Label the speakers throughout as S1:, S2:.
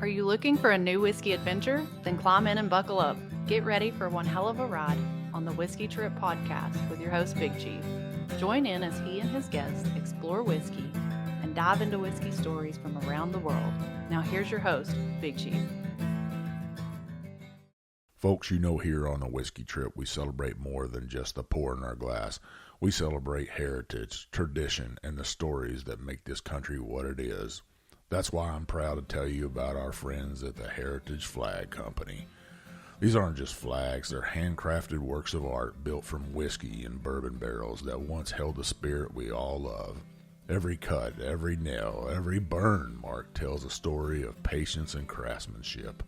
S1: Are you looking for a new whiskey adventure? Then climb in and buckle up. Get ready for one hell of a ride on the Whiskey Trip podcast with your host, Big Chief. Join in as he and his guests explore whiskey and dive into whiskey stories from around the world. Now here's your host, Big Chief.
S2: Folks, you know, here on the Whiskey Trip, we celebrate more than just the pour in our glass. We celebrate heritage, tradition, and the stories that make this country what it is. That's why I'm proud to tell you about our friends at the Heritage Flag Company. These aren't just flags, they're handcrafted works of art built from whiskey and bourbon barrels that once held the spirit we all love. Every cut, every nail, every burn mark tells a story of patience and craftsmanship.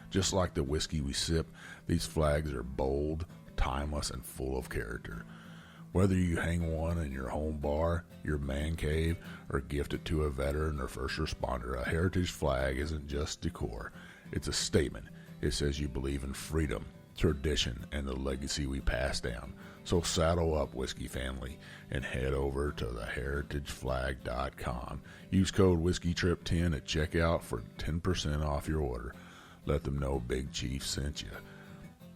S2: Just like the whiskey we sip, these flags are bold, timeless, and full of character. Whether you hang one in your home bar, your man cave, or gift it to a veteran or first responder, a heritage flag isn't just decor. It's a statement. It says you believe in freedom, tradition, and the legacy we pass down. So saddle up, whiskey family, and head over to theheritageflag.com. Use code WhiskeyTrip10 at checkout for 10% off your order. Let them know Big Chief sent you.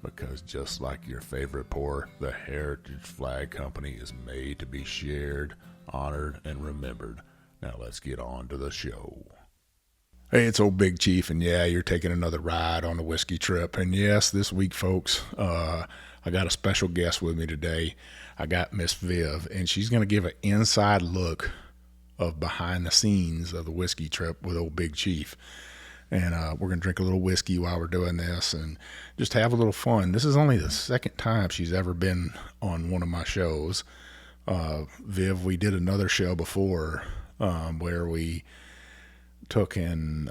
S2: Because just like your favorite pour, the Heritage Flag Company is made to be shared, honored, and remembered. Now let's get on to the show. Hey, it's old Big Chief, and yeah, you're taking another ride on the Whiskey Trip. And yes, this week, folks, I got a special guest with me today. I got Miss Viv, and she's going to give an inside look of behind the scenes of the Whiskey Trip with old Big Chief. And we're going to drink a little whiskey while we're doing this and just have a little fun. This is only the second time she's ever been on one of my shows. Viv, we did another show before where we took in,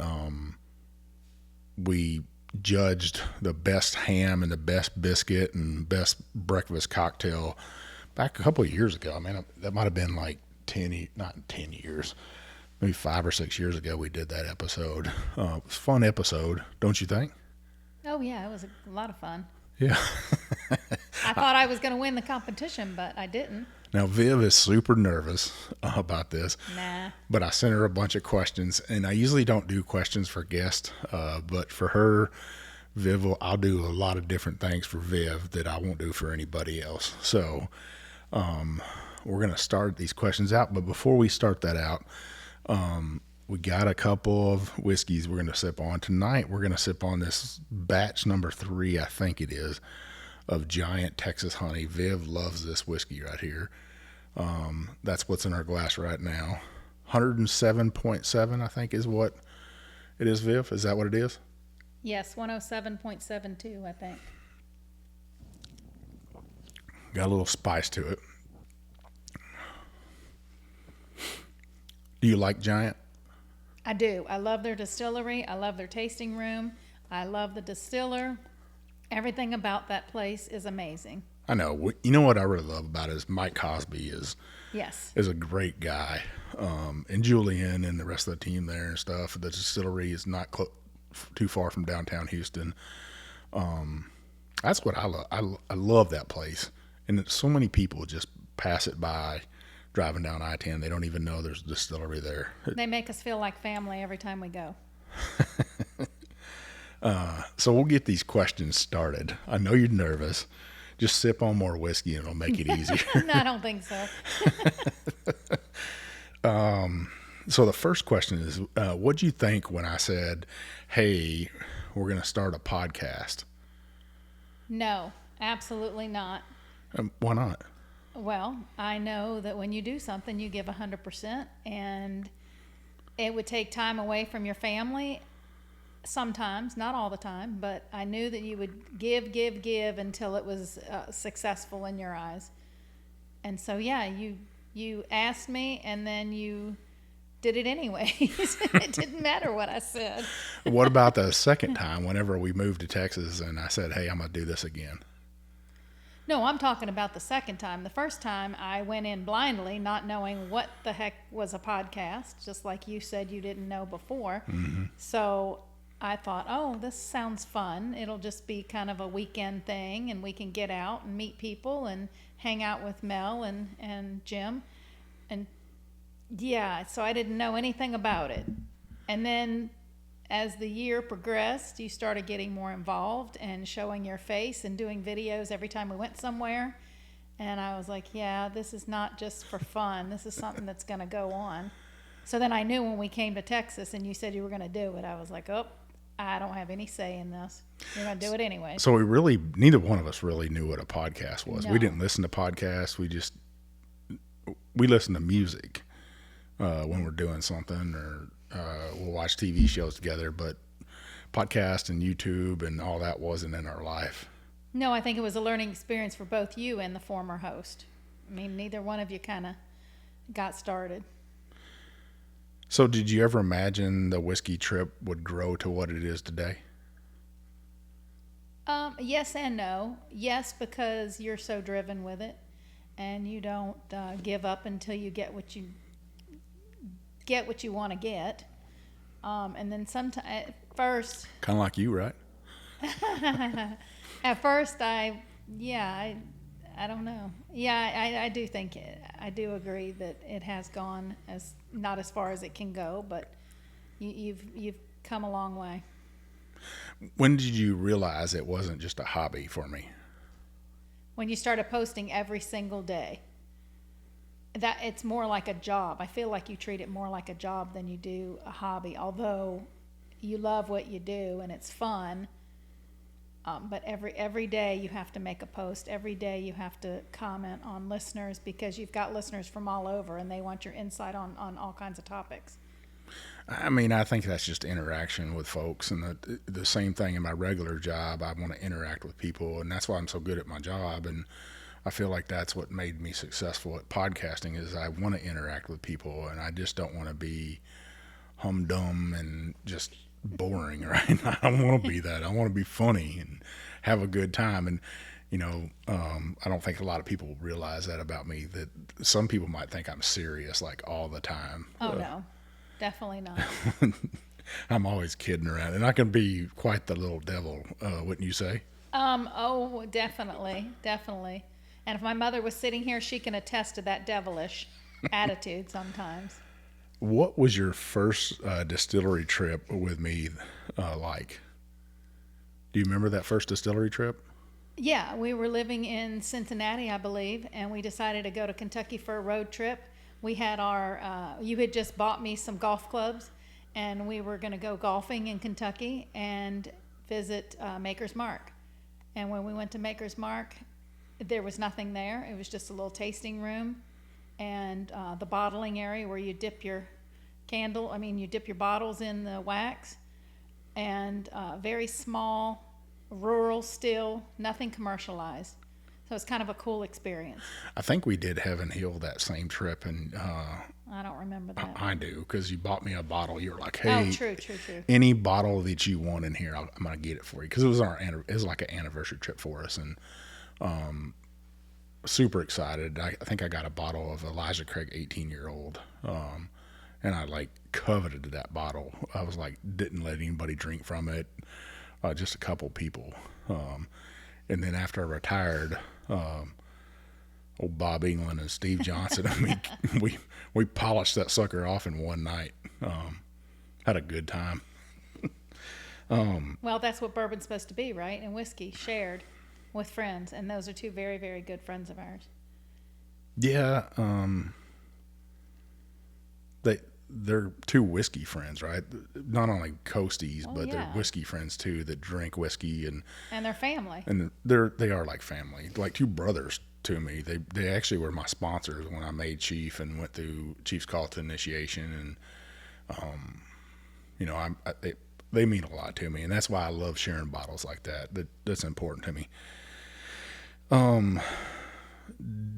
S2: we judged the best ham and the best biscuit and best breakfast cocktail back a couple of years ago. I mean, that might have been like not 10 years. Maybe 5 or 6 years ago we did that episode. It was a fun episode, don't you think?
S3: Oh, yeah, it was a lot of fun.
S2: Yeah.
S3: I thought I was going to win the competition, but I didn't.
S2: Now, Viv is super nervous about this.
S3: Nah.
S2: But I sent her a bunch of questions, and I usually don't do questions for guests, but for her, I'll do a lot of different things for Viv that I won't do for anybody else. So we're going to start these questions out, but before we start that out, we got a couple of whiskeys we're going to sip on. Tonight, we're going to sip on this batch number 3, I think it is, of Giant Texas Honey. Viv loves this whiskey right here. That's what's in our glass right now. 107.7, I think, is what it is, Viv. Is that what it is?
S3: Yes, 107.72, I think.
S2: Got a little spice to it. Do you like Giant?
S3: I do. I love their distillery. I love their tasting room. I love the distiller. Everything about that place is amazing.
S2: I know. You know what I really love about it is Mike Cosby is a great guy. And Julian and the rest of the team there and stuff. The distillery is not too far from downtown Houston. That's what I love. I love that place. And so many people just pass it by driving down I-10. They don't even know there's a distillery there.
S3: They make us feel like family every time we go.
S2: So we'll get these questions started. I know you're nervous. Just sip on more whiskey and it'll make it easier.
S3: No, I don't think so.
S2: So the first question is, what'd you think when I said, hey, we're going to start a podcast?
S3: No, absolutely not.
S2: Why not?
S3: Well, I know that when you do something, you give 100%, and it would take time away from your family sometimes, not all the time, but I knew that you would give until it was successful in your eyes. And so, yeah, you asked me, and then you did it anyways. It didn't matter what I said.
S2: What about the second time, whenever we moved to Texas, and I said, hey, I'm going to do this again?
S3: No, I'm talking about the second time. The first time I went in blindly, not knowing what the heck was a podcast, just like you said you didn't know before. Mm-hmm. So I thought, oh, this sounds fun. It'll just be kind of a weekend thing, and we can get out and meet people and hang out with Mel and Jim. And yeah, so I didn't know anything about it. And then as the year progressed, you started getting more involved and showing your face and doing videos every time we went somewhere. And I was like, yeah, this is not just for fun. This is something that's going to go on. So then I knew when we came to Texas and you said you were going to do it, I was like, oh, I don't have any say in this. You're going to do it anyway.
S2: So neither one of us really knew what a podcast was.
S3: No.
S2: We didn't listen to podcasts. We listen to music when we're doing something, or we'll watch TV shows together, but podcast and YouTube and all that wasn't in our life.
S3: No, I think it was a learning experience for both you and the former host. I mean, neither one of you kind of got started.
S2: So did you ever imagine the Whiskey Trip would grow to what it is today?
S3: Yes and no. Yes, because you're so driven with it, and you don't give up until you get what you want to get. And then sometimes, at first,
S2: Kind of like you, right?
S3: at first, I don't know. Yeah, I do think I do agree that it has gone not as far as it can go, but you've come a long way.
S2: When did you realize it wasn't just a hobby for me?
S3: When you started posting every single day, that it's more like a job. I feel like you treat it more like a job than you do a hobby, although you love what you do and it's fun. But every day you have to make a post. Every day you have to comment on listeners, because you've got listeners from all over and they want your insight on all kinds of topics.
S2: I mean, I think that's just interaction with folks, and the same thing in my regular job. I want to interact with people, and that's why I'm so good at my job. And I feel like that's what made me successful at podcasting, is I want to interact with people, and I just don't want to be humdum and just boring, right? I don't want to be that. I want to be funny and have a good time. And I don't think a lot of people realize that about me, that some people might think I'm serious like all the time.
S3: Oh, no, definitely not.
S2: I'm always kidding around, and I can be quite the little devil, wouldn't you say?
S3: Oh, definitely. And if my mother was sitting here, she can attest to that devilish attitude sometimes.
S2: What was your first distillery trip with me like? Do you remember that first distillery trip?
S3: Yeah, we were living in Cincinnati, I believe, and we decided to go to Kentucky for a road trip. We had you had just bought me some golf clubs, and we were going to go golfing in Kentucky and visit Maker's Mark. And when we went to Maker's Mark, there was nothing there. It was just a little tasting room and the bottling area where you dip your bottles in the wax, and very small, rural still, nothing commercialized. So it's kind of a cool experience.
S2: I think we did Heaven Hill that same trip, and
S3: I don't remember that.
S2: I do, because you bought me a bottle. You were like, "Hey,
S3: true.
S2: Any bottle that you want in here, I'm gonna get it for you." Because it was like an anniversary trip for us, and super excited. I think I got a bottle of Elijah Craig 18-year-old, and I like coveted that bottle. I was like, didn't let anybody drink from it, just a couple people. And then after I retired, old Bob England and Steve Johnson, we polished that sucker off in one night. Had a good time.
S3: Well, that's what bourbon's supposed to be, right? And whiskey, shared with friends. And those are two very, very good friends of ours.
S2: Yeah. They're two whiskey friends, right? Not only coasties, but they're whiskey friends too, that drink whiskey and
S3: their family.
S2: And they are like family, like two brothers to me. They actually were my sponsors when I made Chief and went through Chief's Call to Initiation, and they mean a lot to me, and that's why I love sharing bottles like that. That's important to me.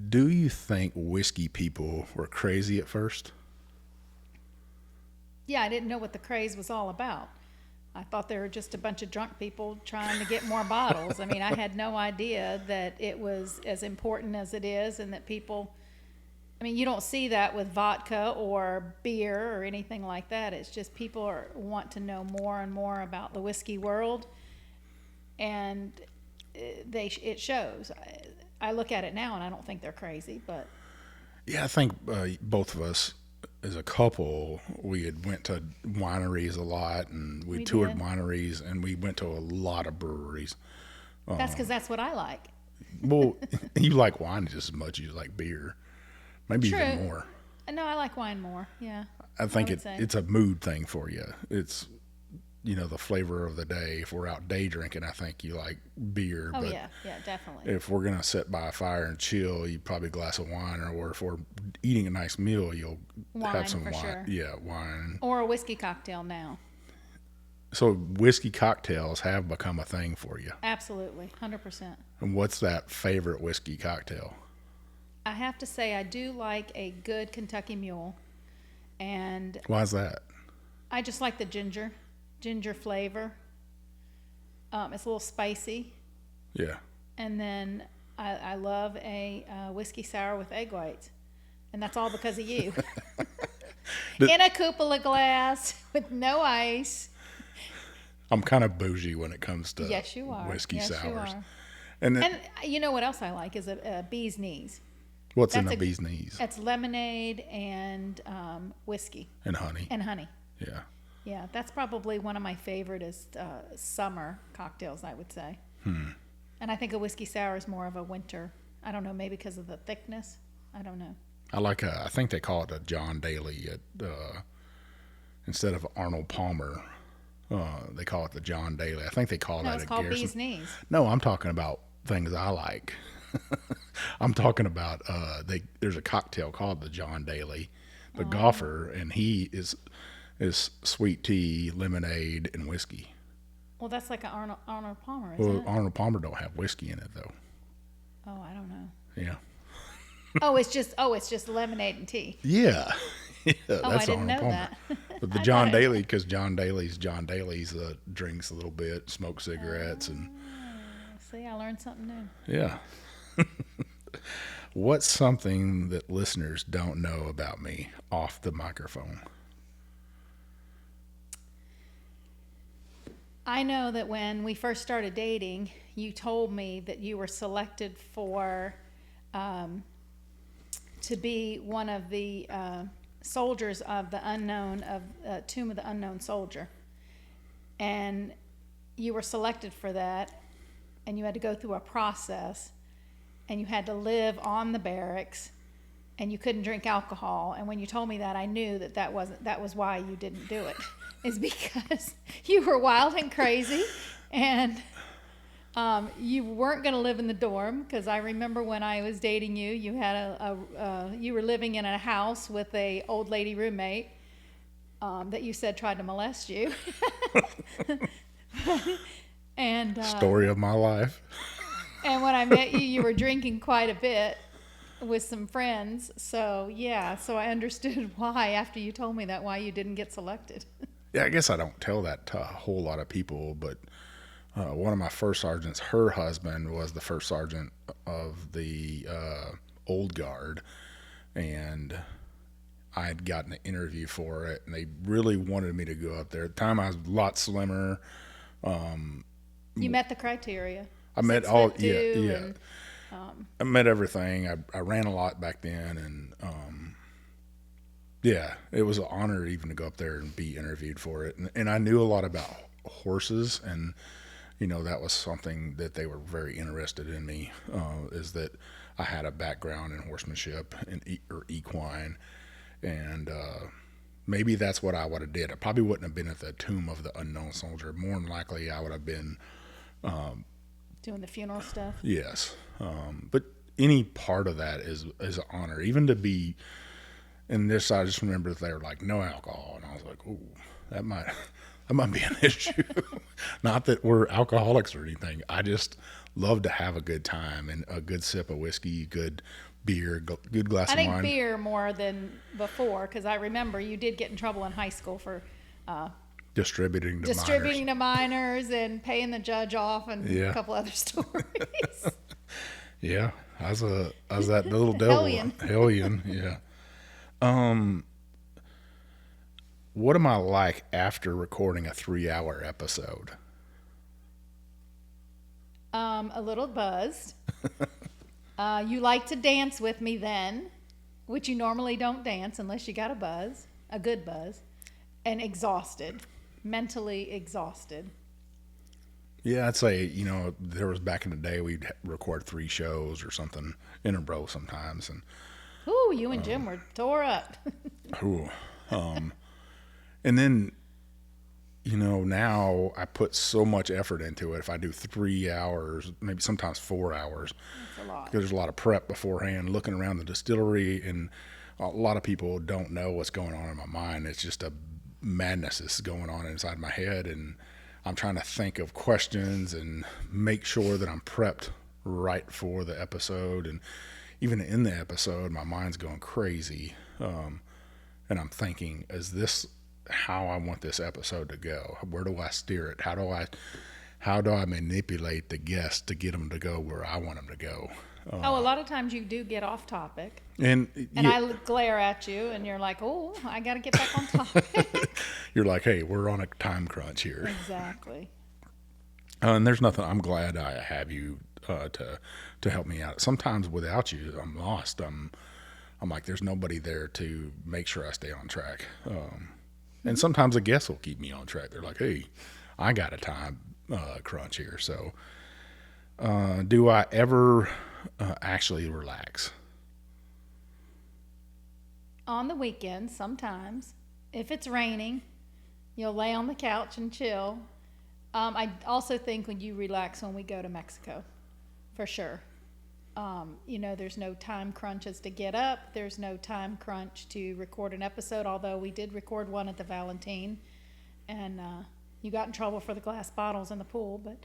S2: Do you think whiskey people were crazy at first?
S3: Yeah, I didn't know what the craze was all about. I thought they were just a bunch of drunk people trying to get more bottles. I mean, I had no idea that it was as important as it is, and that people, I mean, you don't see that with vodka or beer or anything like that. It's just people want to know more and more about the whiskey world, and it shows. I look at it now and I don't think they're crazy, but
S2: yeah, I think both of us as a couple, we had went to wineries a lot, and we toured
S3: did.
S2: wineries, and we went to a lot of breweries.
S3: That's because that's what I like.
S2: Well, you like wine just as much as you like beer, maybe
S3: True.
S2: even more.
S3: No, I like wine more. Yeah.
S2: I think
S3: would say.
S2: it's a mood thing for you. It's, the flavor of the day. If we're out day drinking, I think you like beer.
S3: Oh
S2: but
S3: yeah, definitely.
S2: if we're gonna sit by a fire and chill, you probably a glass of wine, or if we're eating a nice meal, you'll
S3: Wine,
S2: have some
S3: for
S2: wine.
S3: sure.
S2: Yeah, wine.
S3: Or a whiskey cocktail now.
S2: So whiskey cocktails have become a thing for you.
S3: Absolutely, 100%.
S2: And what's that favorite whiskey cocktail?
S3: I have to say I do like a good Kentucky Mule, and
S2: Why's that?
S3: I just like the ginger flavor. It's a little spicy,
S2: Yeah.
S3: and then I love a whiskey sour with egg whites, and that's all because of you. In a cupola glass with no ice.
S2: I'm kind of bougie when it comes to
S3: Yes, you are.
S2: whiskey
S3: Yes, you
S2: sours.
S3: are.
S2: And
S3: And you know what else I like is a bee's knees.
S2: what's in
S3: that's
S2: the bee's knees?
S3: That's lemonade and whiskey
S2: And honey.
S3: and honey.
S2: Yeah.
S3: Yeah, that's probably one of my favorite summer cocktails, I would say. And I think a whiskey sour is more of a winter. I don't know, maybe because of the thickness. I don't know.
S2: I think they call it a John Daly instead of Arnold Palmer. They call it the John Daly. I think they call
S3: No,
S2: that
S3: it's
S2: a
S3: called
S2: Garrison.
S3: bee's knees.
S2: No, I'm talking about things I like. I'm talking about there's a cocktail called the John Daly, the golfer, and he is sweet tea, lemonade, and whiskey.
S3: Well, that's like an Arnold Palmer, isn't
S2: Well,
S3: it?
S2: Arnold Palmer don't have whiskey in it though.
S3: Oh, I don't know.
S2: Yeah.
S3: It's just lemonade and tea.
S2: Yeah. Yeah,
S3: Oh, I didn't know that.
S2: But the
S3: I
S2: John
S3: thought it-
S2: Daly, because John Daly's drinks a little bit, smokes cigarettes, and
S3: See, I learned something new.
S2: yeah. What's something that listeners don't know about me off the microphone?
S3: I know that when we first started dating, you told me that you were selected for to be one of the soldiers of the Tomb of the Unknown Soldier, and you were selected for that, and you had to go through a process, and you had to live on the barracks, and you couldn't drink alcohol. And when you told me that, I knew that was why you didn't do it. Is because you were wild and crazy, and you weren't going to live in the dorm. Because I remember when I was dating you, you had you were living in a house with a old lady roommate that you said tried to molest you. And
S2: Story of my life.
S3: and when I met you, you were drinking quite a bit with some friends. So yeah, so I understood why after you told me that why you didn't get selected.
S2: Yeah, I guess I don't tell that to a whole lot of people, but one of my first sergeants, her husband was the first sergeant of the old guard, and I had gotten an interview for it, and they really wanted me to go up there. At the time, I was a lot slimmer.
S3: You met the criteria.
S2: I met
S3: 6'2"
S2: yeah.
S3: and,
S2: I met everything. I ran a lot back then, and yeah, it was an honor even to go up there and be interviewed for it. And I knew a lot about horses, and that was something that they were very interested in me. Is that I had a background in horsemanship or equine, and maybe that's what I would have did. I probably wouldn't have been at the Tomb of the Unknown Soldier. More than likely, I would have been
S3: doing the funeral stuff.
S2: yes. But any part of that is an honor, even to be. And this, I just remember they were like, no alcohol. And I was like, ooh, that might be an issue. Not that we're alcoholics or anything. I just love to have a good time and a good sip of whiskey, good beer, good glass
S3: I
S2: of
S3: think
S2: wine.
S3: beer more than before, because I remember you did get in trouble in high school for
S2: Distributing to
S3: distributing
S2: minors.
S3: to minors and paying the judge off and
S2: Yeah.
S3: a couple other stories.
S2: Yeah, I was that little devil.
S3: Hellion.
S2: Hellion, yeah. What am I like after recording a 3-hour episode?
S3: A little buzzed. You like to dance with me then. which you normally don't dance unless you got a good buzz, and exhausted, mentally exhausted.
S4: Yeah, I'd say, there was back in the day, we'd record 3 shows or something in a row sometimes. And
S3: Ooh, you and Jim were tore up.
S4: ooh, and then, now I put so much effort into it. If I do 3 hours, maybe sometimes 4 hours,
S3: That's a lot.
S4: because there's a lot of prep beforehand, looking around the distillery, and a lot of people don't know what's going on in my mind. It's just a madness that's going on inside my head, and I'm trying to think of questions and make sure that I'm prepped right for the episode. And even in the episode, my mind's going crazy, and I'm thinking, is this how I want this episode to go? Where do I steer it? How do I manipulate the guests to get them to go where I want them to go?
S3: A lot of times you do get off topic,
S4: And
S3: I glare at you, and you're like, "Oh, I got to get back on topic."
S4: you're like, hey, we're on a time crunch here.
S3: Exactly.
S4: And there's nothing. I'm glad I have you to help me out. Sometimes without you, I'm lost. I'm like, there's nobody there to make sure I stay on track. And sometimes the guests will keep me on track. They're like, hey, I got a time crunch here. So do I ever actually relax?
S3: On the weekends, sometimes, if it's raining, you'll lay on the couch and chill. I also think when you relax when we go to Mexico, for sure. There's no time crunches to get up. There's no time crunch to record an episode, although we did record one at the Valentine, and you got in trouble for the glass bottles in the pool. But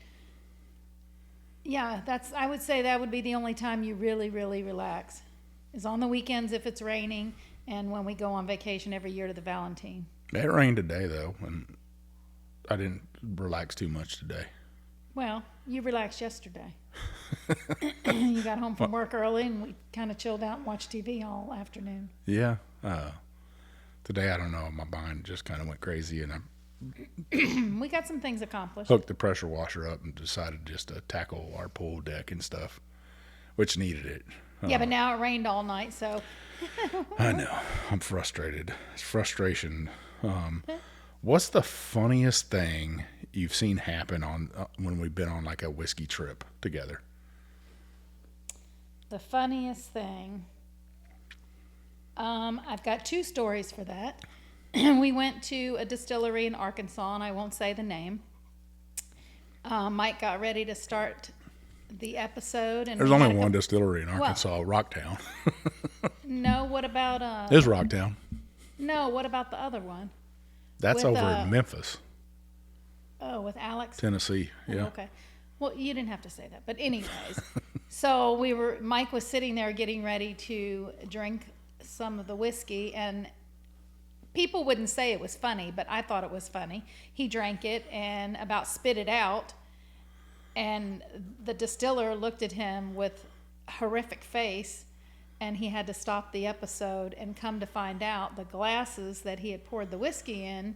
S3: yeah, I would say that would be the only time you really, really relax, is on the weekends if it's raining, and when we go on vacation every year to the Valentine.
S4: It rained today, though, and I didn't relax too much today.
S3: Well, you relaxed yesterday. You got home from work early, and we kind of chilled out and watched TV all afternoon.
S4: Yeah. Today, I don't know, my mind just kind of went crazy, and I
S3: We got some things accomplished.
S4: hooked the pressure washer up and decided just to tackle our pool deck and stuff, which needed it.
S3: Yeah, but now it rained all night, so
S4: I know. I'm frustrated. It's frustration. What's the funniest thing you've seen happen on when we've been on like a whiskey trip together?
S3: the funniest thing. I've got 2 stories for that. We went to a distillery in Arkansas, and I won't say the name. Mike got ready to start the episode, and
S4: There's only one distillery in Arkansas, Rocktown.
S3: No, what about
S4: There's Rocktown.
S3: No, what about the other one?
S4: That's
S3: With,
S4: over in Memphis,
S3: Oh, with Alex.
S4: Tennessee. Yeah.
S3: Okay. Well, you didn't have to say that, but anyways, so Mike was sitting there getting ready to drink some of the whiskey, and people wouldn't say it was funny, but I thought it was funny. He drank it and about spit it out, and the distiller looked at him with a horrific face, and he had to stop the episode. And come to find out, the glasses that he had poured the whiskey in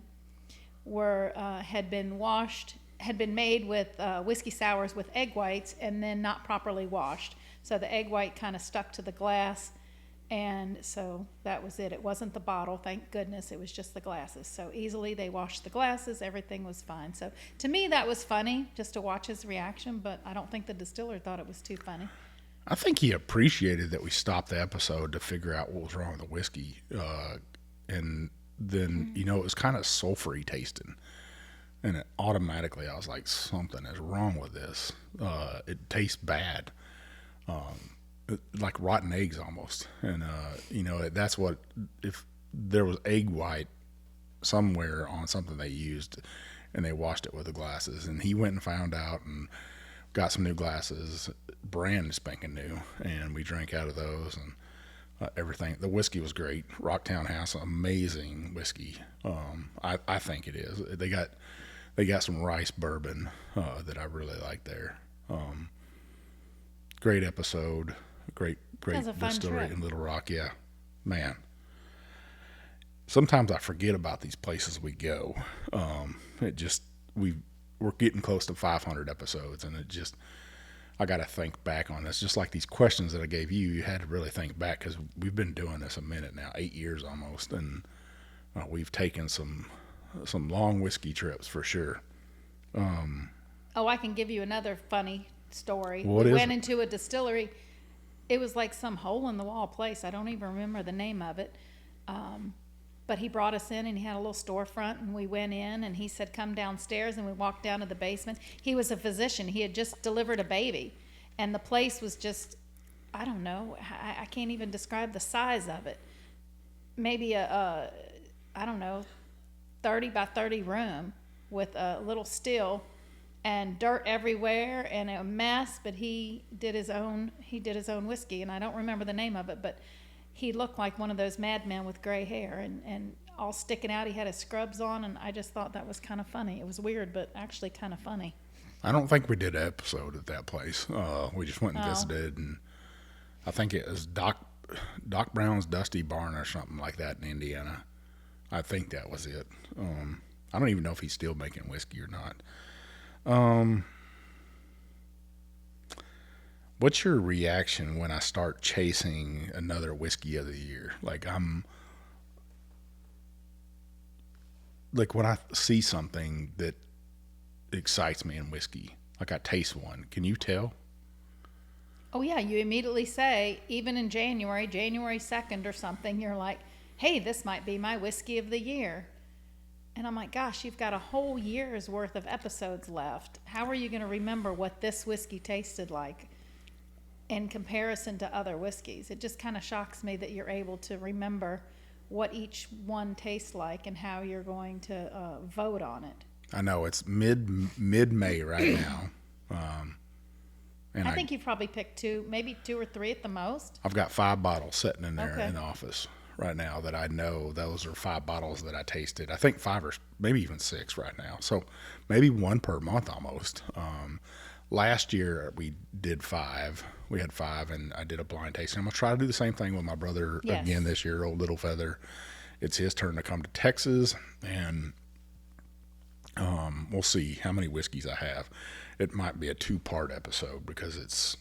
S3: had been made with whiskey sours with egg whites and then not properly washed. So the egg white kind of stuck to the glass, and so that was it. It wasn't the bottle, thank goodness. It was just the glasses. So easily they washed the glasses. Everything was fine. So to me, that was funny just to watch his reaction, but I don't think the distiller thought it was too funny.
S4: I think he appreciated that we stopped the episode to figure out what was wrong with the whiskey. And then, it was kind of sulfury tasting. And it automatically, I was like, something is wrong with this. It tastes bad. Like rotten eggs almost. And, that's what, if there was egg white somewhere on something they used and they washed it with the glasses. And he went and found out and got some new glasses, brand spanking new, and we drank out of those, and everything. The whiskey was great. Rocktown has amazing whiskey. I think it is. They got some rice bourbon that I really like there. Great episode. Great
S3: was a fun
S4: distillery
S3: trip.
S4: in Little Rock. Yeah, man. Sometimes I forget about these places we go. We're getting close to 500 episodes, and I got to think back on this. Just like these questions that I gave you, you had to really think back because we've been doing this a minute now, 8 years almost, and we've taken some long whiskey trips for sure.
S3: Oh, I can give you another funny story.
S4: What
S3: we
S4: is
S3: went
S4: it?
S3: into a distillery. It was like some hole in the wall place. I don't even remember the name of it. But he brought us in and he had a little storefront and we went in and he said, come downstairs, and we walked down to the basement. He was a physician. He had just delivered a baby and the place was just, I don't know. I can't even describe the size of it. Maybe I don't know, 30 by 30 room with a little still and dirt everywhere and a mess, but he did his own whiskey, and I don't remember the name of it, but he looked like one of those madmen with gray hair and all sticking out. He had his scrubs on, and I just thought that was kind of funny. It was weird, but actually kind of funny.
S4: I don't think we did an episode at that place. We just went and visited, and I think it was Doc Brown's Dusty Barn or something like that in Indiana. I think that was it. I don't even know if he's still making whiskey or not. What's your reaction when I start chasing another whiskey of the year? Like when I see something that excites me in whiskey, like I taste one. Can you tell?
S3: Oh yeah, you immediately say, even in January 2nd or something, you're like, hey, this might be my whiskey of the year. And I'm like, gosh, you've got a whole year's worth of episodes left. How are you going to remember what this whiskey tasted like in comparison to other whiskeys? It just kind of shocks me that you're able to remember what each one tastes like and how you're going to vote on it.
S4: I know it's mid-May right now. And
S3: I think you've probably picked maybe 2 or 3 at the most.
S4: I've got 5 bottles sitting in there
S3: Okay.
S4: in the office right now that I know those are 5 bottles that I tasted. I think 5 or maybe even 6 right now. So maybe 1 per month almost. Last year we did 5. We had 5 and I did a blind tasting. I'm going to try to do the same thing with my brother again this year, old Little Feather. It's his turn to come to Texas, and we'll see how many whiskeys I have. It might be a 2-part episode because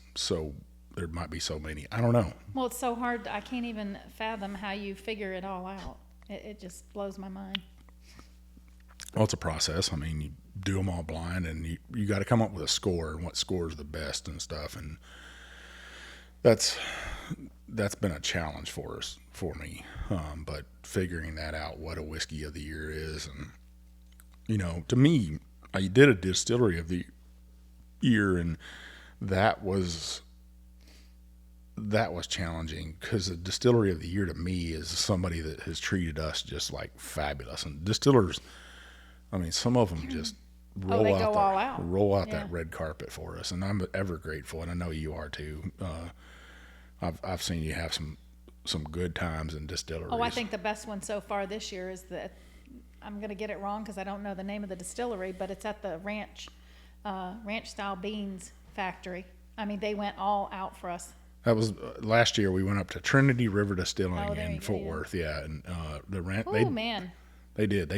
S4: there might be so many. I don't know.
S3: Well, it's so hard. I can't even fathom how you figure it all out. It just blows my mind.
S4: Well, it's a process. I mean, you do them all blind, and you got to come up with a score and what scores the best and stuff. And that's been a challenge for me. But figuring that out, what a whiskey of the year is, and to me, I did a distillery of the year, and that was challenging because the distillery of the year to me is somebody that has treated us just like fabulous. And distillers, I mean, some of them just roll
S3: they
S4: out
S3: go all out.
S4: roll out
S3: Yeah.
S4: that red carpet for us, and I'm ever grateful, and I know you are too. I've seen you have some good times in distilleries.
S3: Oh, I think the best one so far this year is I'm going to get it wrong because I don't know the name of the distillery, but it's at the ranch style beans factory. I mean, they went all out for us.
S4: That was last year. We went up to Trinity River Distilling
S3: Oh, there
S4: in
S3: you go,
S4: Fort
S3: yeah.
S4: Worth, and the ranch.
S3: Oh man,
S4: They did.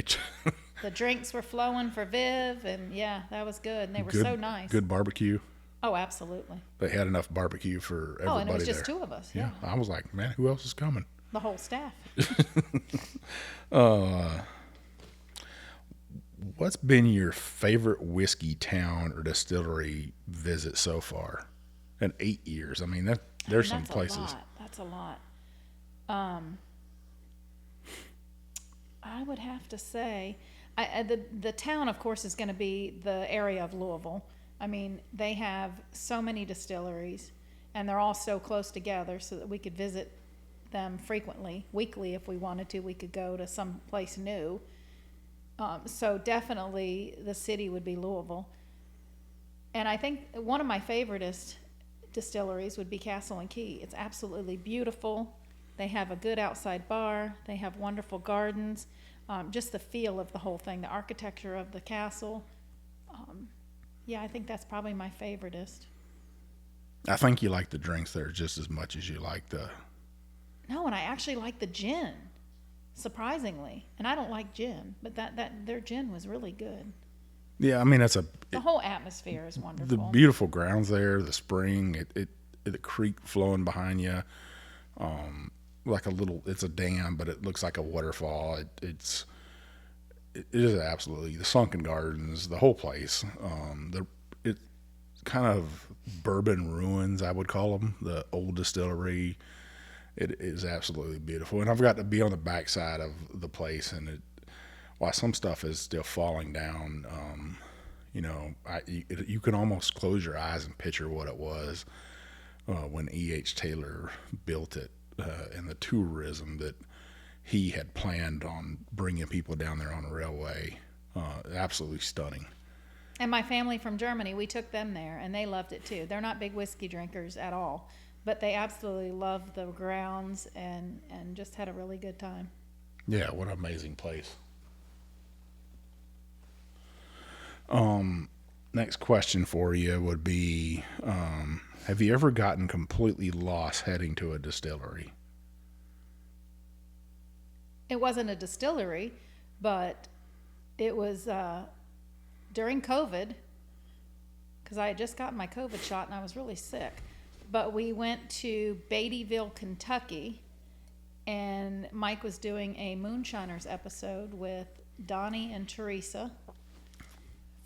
S3: the drinks were flowing for Viv, and yeah, that was good. And they were so nice.
S4: Good barbecue.
S3: Oh, absolutely.
S4: They had enough barbecue for everybody.
S3: Oh, and it was
S4: there.
S3: just 2 of us. Yeah,
S4: I was like, man, who else is coming?
S3: the whole staff.
S4: What's been your favorite whiskey town or distillery visit so far in 8 years? I mean, there's some
S3: That's
S4: places.
S3: A lot. That's a lot. I would have to say, the town, of course, is going to be the area of Louisville. I mean, they have so many distilleries, and they're all so close together, so that we could visit them frequently, weekly, if we wanted to. We could go to some place new. So definitely, the city would be Louisville. And I think one of my favoriteest distilleries would be Castle and Key. It's absolutely beautiful. They have a good outside bar. They have wonderful gardens. Just the feel of the whole thing, the architecture of the castle. Yeah, I think that's probably my favoriteest.
S4: I think you like the drinks there just as much as you like the.
S3: No, and I actually like the gin, surprisingly. And I don't like gin, but that their gin was really good.
S4: Yeah, I mean,
S3: The whole atmosphere is wonderful.
S4: the beautiful grounds there, the spring, the creek flowing behind you, like it's a dam, but it looks like a waterfall. It is absolutely the sunken gardens, the whole place. It kind of bourbon ruins, I would call them, the old distillery. It is absolutely beautiful, and I've got to be on the backside of the place, and while some stuff is still falling down, you can almost close your eyes and picture what it was when E.H. Taylor built it, and the tourism that he had planned on bringing people down there on a railway. Absolutely stunning.
S3: And my family from Germany, we took them there, and they loved it too. They're not big whiskey drinkers at all, but they absolutely loved the grounds and just had a really good time.
S4: Yeah, what an amazing place. Next question for you would be, have you ever gotten completely lost heading to a distillery?
S3: It wasn't a distillery, but it was during COVID, because I had just gotten my COVID shot and I was really sick. But we went to Beattyville, Kentucky, and Mike was doing a Moonshiners episode with Donnie and Teresa,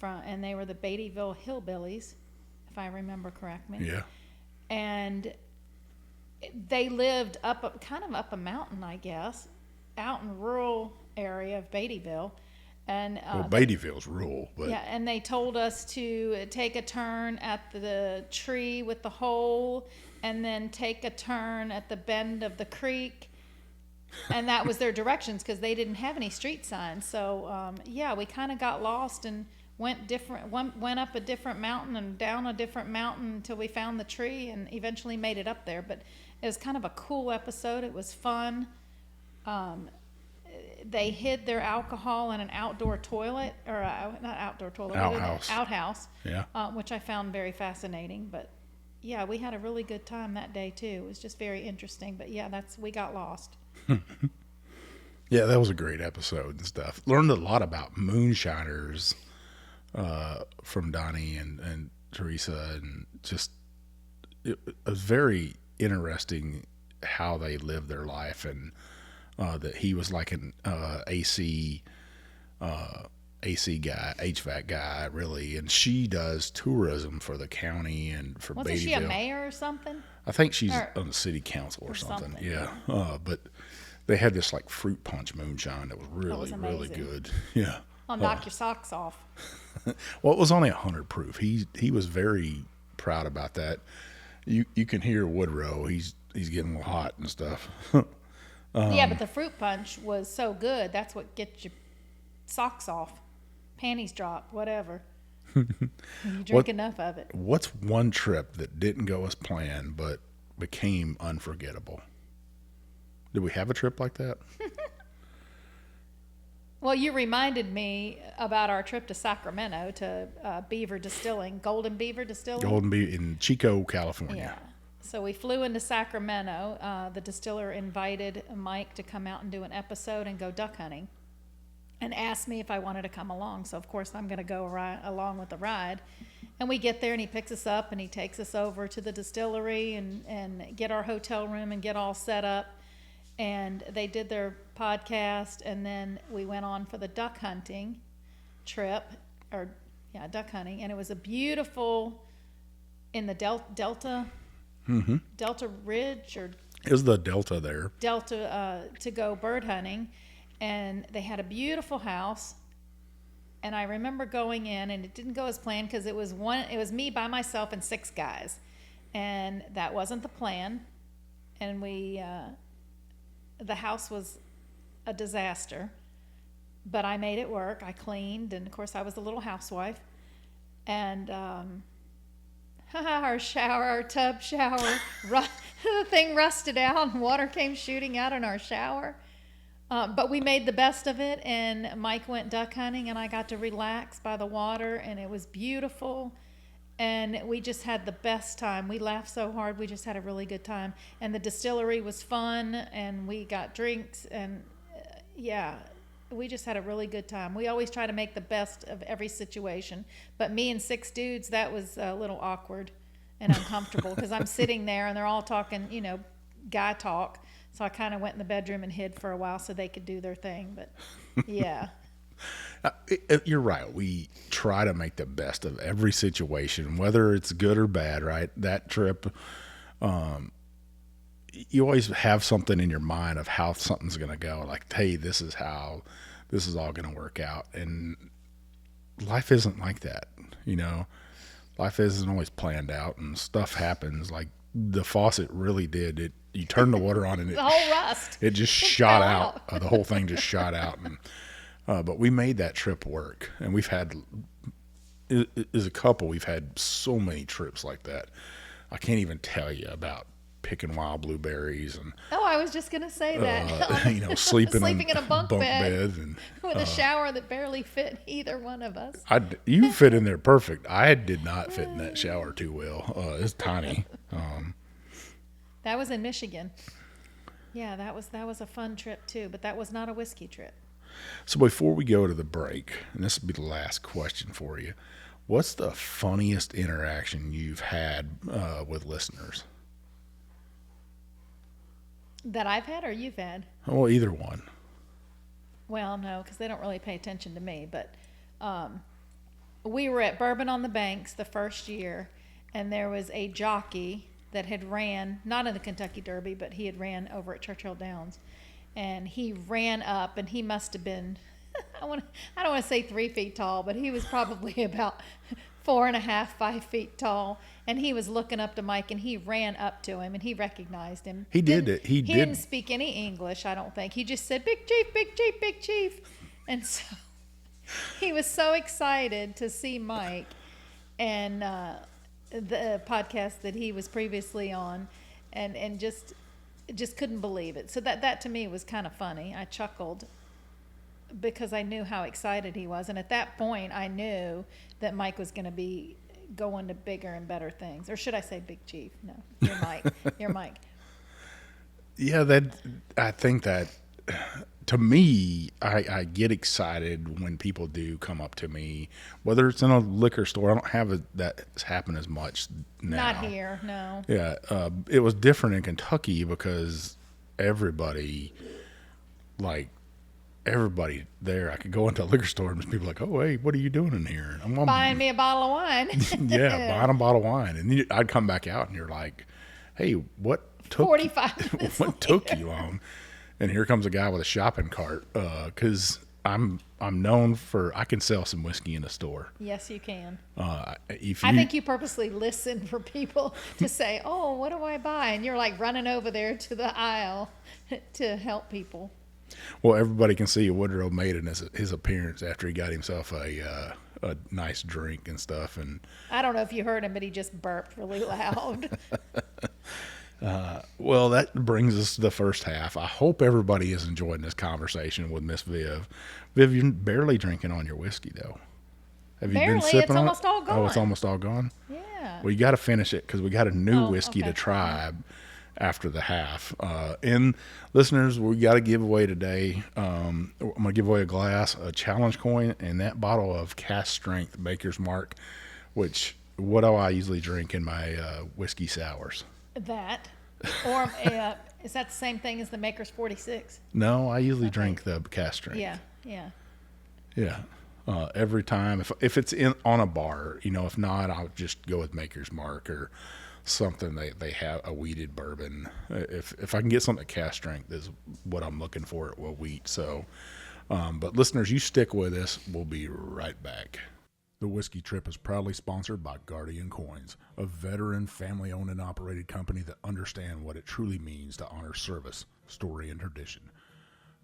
S3: and they were the Beattyville Hillbillies, if I remember correctly.
S4: Yeah.
S3: And they lived kind of up a mountain, I guess, out in the rural area of Beattyville. And
S4: Beattyville's rural, but
S3: yeah, and they told us to take a turn at the tree with the hole, and then take a turn at the bend of the creek, and that was their directions because they didn't have any street signs. So we kind of got lost and went up a different mountain and down a different mountain until we found the tree and eventually made it up there. But it was kind of a cool episode. It was fun. They hid their alcohol in an outdoor toilet, or not outdoor toilet, outhouse.
S4: Yeah.
S3: Which I found very fascinating. But yeah, we had a really good time that day too. It was just very interesting. But yeah, we got lost.
S4: Yeah, that was a great episode and stuff. Learned a lot about moonshiners from Donnie and Teresa, and just it was very interesting how they lived their life, and that he was like an AC guy, HVAC guy, really, and she does tourism for the county and for Beattyville.
S3: Wasn't she a mayor or something?
S4: I think she's on the city council or something. Yeah, but they had this like fruit punch moonshine that was really good. Yeah,
S3: I'll knock your socks off.
S4: Well, it was only 100 proof. He was very proud about that. You can hear Woodrow. He's getting a little hot and stuff.
S3: Yeah, but the fruit punch was so good. That's what gets your socks off, panties drop, whatever. You drink enough of it.
S4: What's one trip that didn't go as planned but became unforgettable? Did we have a trip like that?
S3: Well, you reminded me about our trip to Sacramento to Beaver Distilling, Golden Beaver Distilling.
S4: In Chico, California.
S3: Yeah. So we flew into Sacramento. The distiller invited Mike to come out and do an episode and go duck hunting, and asked me if I wanted to come along. So of course I'm going to go along with the ride. And we get there and he picks us up and he takes us over to the distillery and get our hotel room and get all set up. And they did their podcast, and then we went on for the duck hunting trip, duck hunting. And it was a beautiful, in the Delta Ridge, or
S4: it was the Delta there.
S3: Delta to go bird hunting, and they had a beautiful house. And I remember going in, and it didn't go as planned because it was me by myself and 6 guys, and that wasn't the plan. And the house was a disaster, but I made it work. I cleaned, and of course I was a little housewife. And our tub shower, the thing rusted out and water came shooting out in our shower. But we made the best of it, and Mike went duck hunting, and I got to relax by the water, and it was beautiful. And we just had the best time. We laughed so hard. We just had a really good time. And the distillery was fun, and we got drinks, and we just had a really good time. We always try to make the best of every situation. But me and 6 dudes, that was a little awkward and uncomfortable because I'm sitting there and they're all talking, guy talk. So I kind of went in the bedroom and hid for a while so they could do their thing. But yeah.
S4: You're right. We try to make the best of every situation, whether it's good or bad, right? That trip, you always have something in your mind of how something's going to go. Like, hey, this is how this is all going to work out. And life isn't like that. Life isn't always planned out, and stuff happens. Like the faucet really did. You turn the water on and
S3: The whole rust.
S4: it just shot out. The whole thing just shot out. And, but we made that trip work. And we've had, as a couple, we've had so many trips like that. I can't even tell you about picking wild blueberries and
S3: I was just gonna say that.
S4: sleeping
S3: in a bunk bed
S4: and
S3: with a shower that barely fit either one of us.
S4: You fit in there perfect. I did not fit in that shower too well. It's tiny.
S3: That was in Michigan. Yeah, that was a fun trip too, but that was not a whiskey trip.
S4: So before we go to the break, and this will be the last question for you, what's the funniest interaction you've had with listeners?
S3: That I've had or you've had?
S4: Well, either one.
S3: Well, no, because they don't really pay attention to me. But we were at Bourbon on the Banks the first year, and there was a jockey that had ran, not in the Kentucky Derby, but he had ran over at Churchill Downs. And he ran up, and he must have been, I don't want to say 3 feet tall, but he was probably about 4.5, 5 feet tall. And he was looking up to Mike, and he ran up to him, and he recognized him.
S4: He did it. He
S3: didn't speak any English, I don't think. He just said, "Big Chief, Big Chief, Big Chief." And so he was so excited to see Mike and the podcast that he was previously on, and just couldn't believe it. So that to me was kind of funny. I chuckled because I knew how excited he was. And at that point, I knew that Mike was going to be going to bigger and better things. Or should I say Big Chief? No, you're Mike. You're Mike.
S4: Yeah, I think that to me, I get excited when people do come up to me, whether it's in a liquor store. I don't have that happen as much now.
S3: Not here, no.
S4: Yeah, it was different in Kentucky because everybody there, I could go into a liquor store and just people like, "Oh, hey, what are you doing in here?" I'm
S3: buying me a bottle of wine.
S4: Yeah, buying a bottle of wine, and then I'd come back out and you're like, "Hey, what took
S3: 45 minutes
S4: what took you long?" And here comes a guy with a shopping cart because I'm known for I can sell some whiskey in a store.
S3: Yes, you can.
S4: I
S3: think you purposely listen for people to say, "Oh, what do I buy?" And you're like running over there to the aisle to help people.
S4: Well, everybody can see Woodrow made in his appearance after he got himself a nice drink and stuff. And
S3: I don't know if you heard him, but he just burped really loud.
S4: Well, that brings us to the first half. I hope everybody is enjoying this conversation with Miss Viv. Viv, you're barely drinking on your whiskey, though. Have you
S3: barely,
S4: been sipping
S3: it's
S4: on
S3: almost
S4: it?
S3: all gone.
S4: Oh, it's almost all gone?
S3: Yeah.
S4: Well, you got to finish it because we got a new whiskey
S3: okay.
S4: to try after the half. And listeners, we got a giveaway today. I'm going to give away a glass, a challenge coin, and that bottle of Cask Strength Maker's Mark, what do I usually drink in my whiskey sours?
S3: That. Or is that the same thing as the Maker's 46?
S4: No, I usually drink the Cask Strength.
S3: Yeah.
S4: Every time, if it's on a bar, if not, I'll just go with Maker's Mark or something they have, a wheated bourbon. If I can get something Cask Strength is what I'm looking for at wheat. So, but listeners, you stick with us. We'll be right back. The Whiskey Trip is proudly sponsored by Guardian Coins, a veteran, family-owned and operated company that understand what it truly means to honor service, story, and tradition.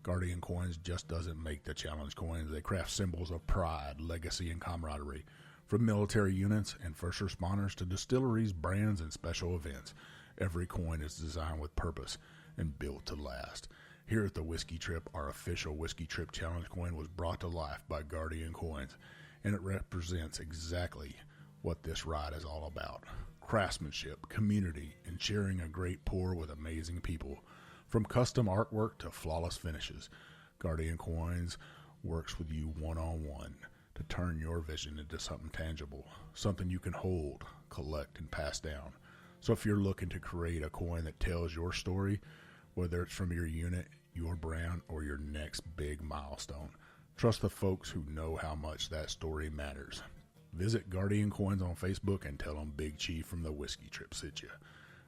S4: Guardian Coins just doesn't make the challenge coins. They craft symbols of pride, legacy, and camaraderie. From military units and first responders to distilleries, brands, and special events, every coin is designed with purpose and built to last. Here at the Whiskey Trip, our official Whiskey Trip Challenge coin was brought to life by Guardian Coins, and it represents exactly what this ride is all about. Craftsmanship, community, and sharing a great pour with amazing people. From custom artwork to flawless finishes, Guardian Coins
S2: works with you one-on-one to turn your vision into something tangible, something you can hold, collect, and pass down. So if you're looking to create a coin that tells your story, whether it's from your unit, your brand, or your next big milestone, trust the folks who know how much that story matters. Visit Guardian Coins on Facebook and tell them Big Chief from the Whiskey Trip sent you.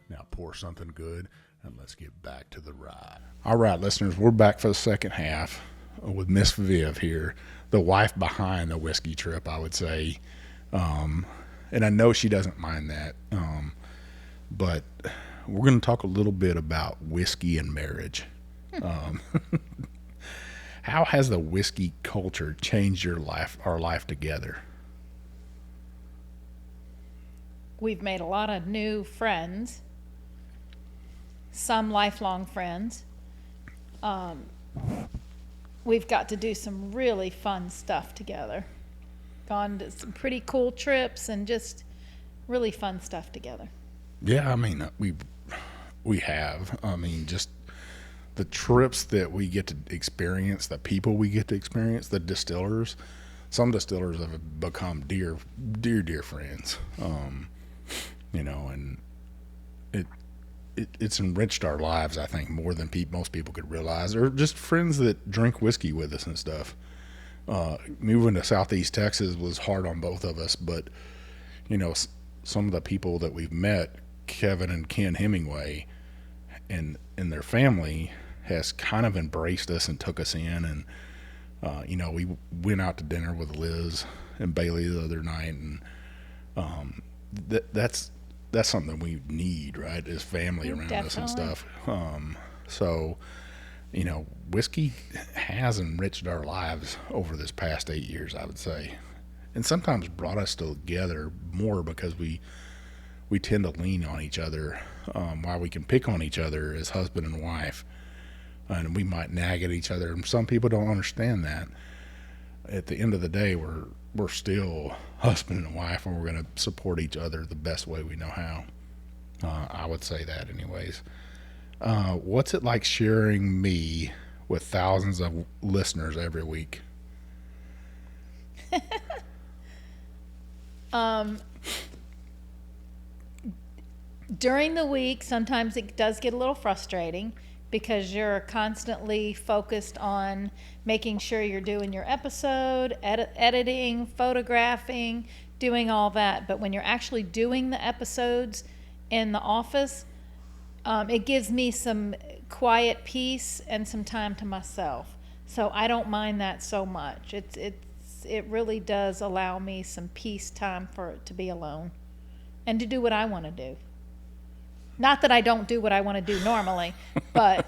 S2: Now pour something good and let's get back to the ride.
S4: All right, listeners, we're back for the second half with Miss Viv here, the wife behind the Whiskey Trip, I would say. And I know she doesn't mind that. But we're going to talk a little bit about whiskey and marriage. How has the whiskey culture changed our life together?
S3: We've made a lot of new friends, some lifelong friends. We've got to do some really fun stuff together. Gone to some pretty cool trips and just really fun stuff together.
S4: Yeah, I mean, we have. I mean, just the trips that we get to experience, the people we get to experience, the distillers. Some distillers have become dear friends. And it's enriched our lives, I think, more than most people could realize. Or just friends that drink whiskey with us and stuff. Moving to Southeast Texas was hard on both of us, but some of the people that we've met, Kevin and Ken Hemingway, and their family has kind of embraced us and took us in. And we went out to dinner with Liz and Bailey the other night, and that's something we need, right? Is family around us and stuff. So whiskey has enriched our lives over this past 8 years, I would say, and sometimes brought us together more because we tend to lean on each other, while we can pick on each other as husband and wife, and we might nag at each other. And some people don't understand that. At the end of the day, we're still husband and wife, and we're going to support each other the best way we know how. I would say that anyways. What's it like sharing me with thousands of listeners every week?
S3: During the week, sometimes it does get a little frustrating because you're constantly focused on making sure you're doing your episode, editing, photographing, doing all that. But when you're actually doing the episodes in the office, it gives me some quiet peace and some time to myself. So I don't mind that so much. It really does allow me some peace time to be alone and to do what I want to do. Not that I don't do what I want to do normally, but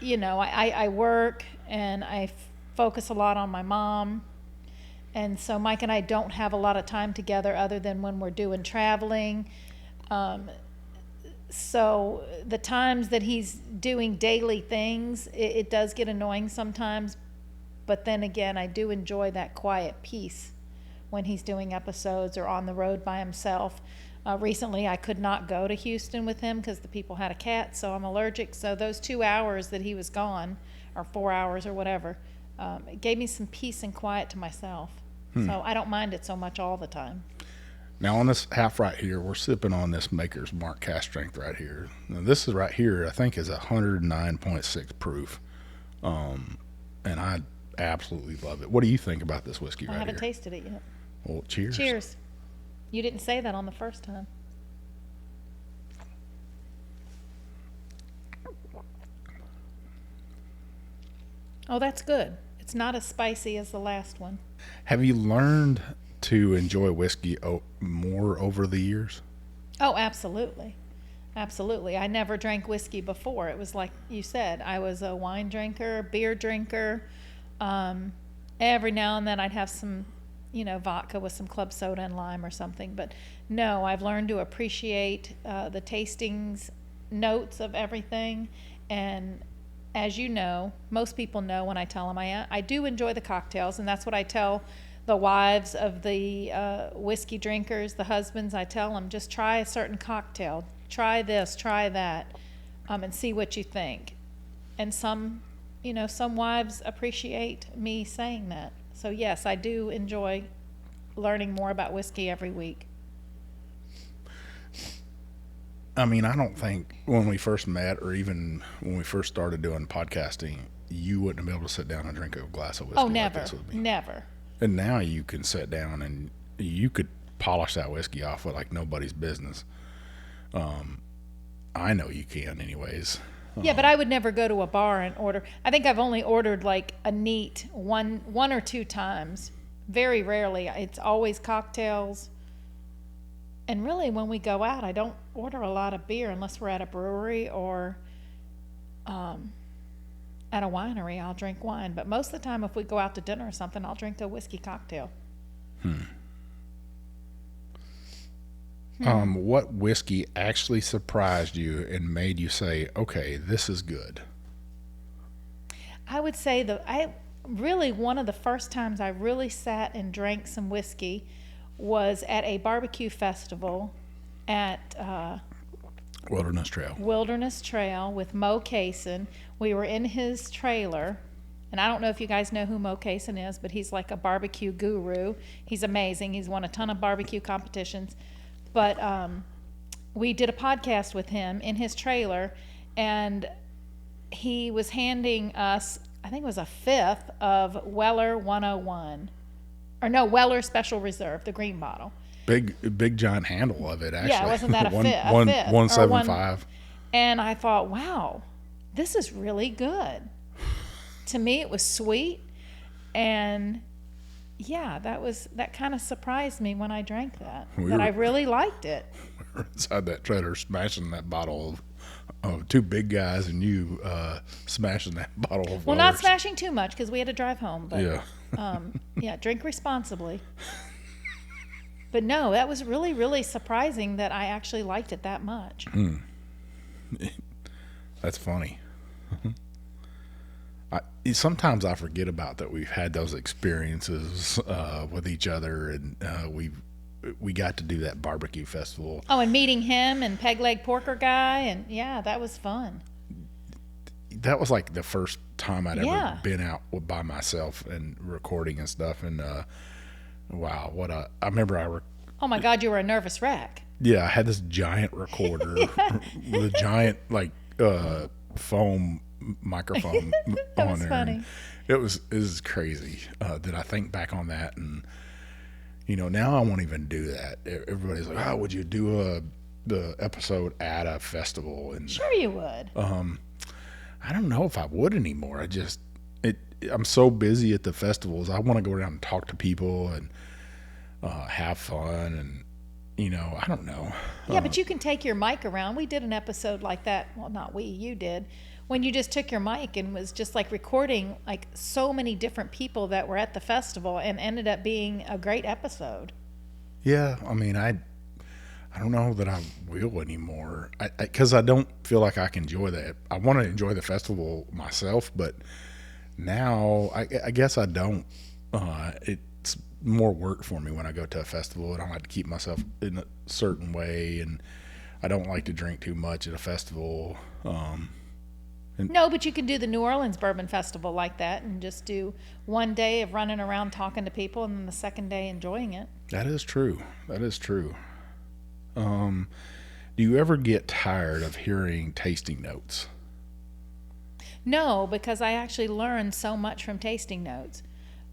S3: I work and I focus a lot on my mom. And so Mike and I don't have a lot of time together other than when we're doing traveling. So the times that he's doing daily things, it does get annoying sometimes. But then again, I do enjoy that quiet peace when he's doing episodes or on the road by himself. Recently, I could not go to Houston with him because the people had a cat, so I'm allergic. So those 2 hours that he was gone, or 4 hours or whatever, it gave me some peace and quiet to myself. So I don't mind it so much all the time.
S4: Now on this half right here, we're sipping on this Maker's Mark Cask Strength right here. Now this is right here, I think, is 109.6 proof, and I absolutely love it. What do you think about this whiskey right here?
S3: I haven't tasted it yet.
S4: Well, cheers.
S3: Cheers. You didn't say that on the first time. Oh, that's good. It's not as spicy as the last one.
S4: Have you learned to enjoy whiskey more over the years?
S3: Oh, absolutely. Absolutely. I never drank whiskey before. It was like you said, I was a wine drinker, beer drinker. Every now and then I'd have some vodka with some club soda and lime or something. But no, I've learned to appreciate the tastings, notes of everything. And as you know, most people know when I tell them I do enjoy the cocktails. And that's what I tell the wives of the whiskey drinkers, the husbands. I tell them, just try a certain cocktail. Try this, try that, and see what you think. And some some wives appreciate me saying that. So yes, I do enjoy learning more about whiskey every week.
S4: I mean, I don't think when we first met or even when we first started doing podcasting, you wouldn't have been able to sit down and drink a glass of whiskey like
S3: Never,
S4: this with me.
S3: never.
S4: And now you can sit down and you could polish that whiskey off with like nobody's business. I know you can anyways.
S3: Yeah, but I would never go to a bar and order. I think I've only ordered like a neat one or two times. Very rarely. It's always cocktails. And really, when we go out, I don't order a lot of beer unless we're at a brewery or at a winery. I'll drink wine. But most of the time, if we go out to dinner or something, I'll drink a whiskey cocktail.
S4: What whiskey actually surprised you and made you say, okay, this is good?
S3: I would say one of the first times I really sat and drank some whiskey was at a barbecue festival at
S4: Wilderness Trail
S3: with Mo Cason. We were in his trailer, and I don't know if you guys know who Mo Cason is, but he's like a barbecue guru. He's amazing. He's won a ton of barbecue competitions. But we did a podcast with him in his trailer, and he was handing us, I think it was a fifth of Weller 101. Or no, Weller Special Reserve, the green bottle.
S4: Big giant handle of it, actually.
S3: Yeah, wasn't that a fifth?
S4: 175.
S3: And I thought, wow, this is really good. To me, it was sweet, and yeah, that kind of surprised me when I drank that. I really liked it.
S4: We were inside that trailer smashing that bottle of two big guys, and you smashing that bottle of
S3: Well, not
S4: Weller's.
S3: smashing too much because we had to drive home. But
S4: Yeah.
S3: yeah, drink responsibly. But no, that was really, really surprising that I actually liked it that much.
S4: That's funny. Sometimes I forget about that we've had those experiences with each other, and we got to do that barbecue festival.
S3: Oh, and meeting him and Peg Leg Porker guy, and yeah, that was fun.
S4: That was like the first time I'd
S3: Yeah.
S4: ever been out by myself and recording and stuff. And wow, I remember
S3: Oh my God, you were a nervous wreck.
S4: I had this giant recorder with a giant foam microphone
S3: That
S4: on
S3: was
S4: there.
S3: funny.
S4: And it was crazy that I think back on that, and now I won't even do that. Everybody's like, "Oh, would you do the episode at a festival?" And
S3: Sure you would.
S4: I don't know if I would anymore. I'm so busy at the festivals. I want to go around and talk to people and have fun, and I don't know.
S3: Yeah, but you can take your mic around. We did an episode like that. Well, not we, you did. When you just took your mic and was just like recording like so many different people that were at the festival, and ended up being a great episode.
S4: Yeah, I mean, I don't know that I will anymore, because I don't feel like I can enjoy that. I want to enjoy the festival myself, but now I guess I don't. It's more work for me when I go to a festival, and I like to keep myself in a certain way, and I don't like to drink too much at a festival.
S3: No, but you can do the New Orleans Bourbon Festival like that and just do one day of running around talking to people, and then the second day enjoying it.
S4: That is true. Do you ever get tired of hearing tasting notes?
S3: No, because I actually learned so much from tasting notes.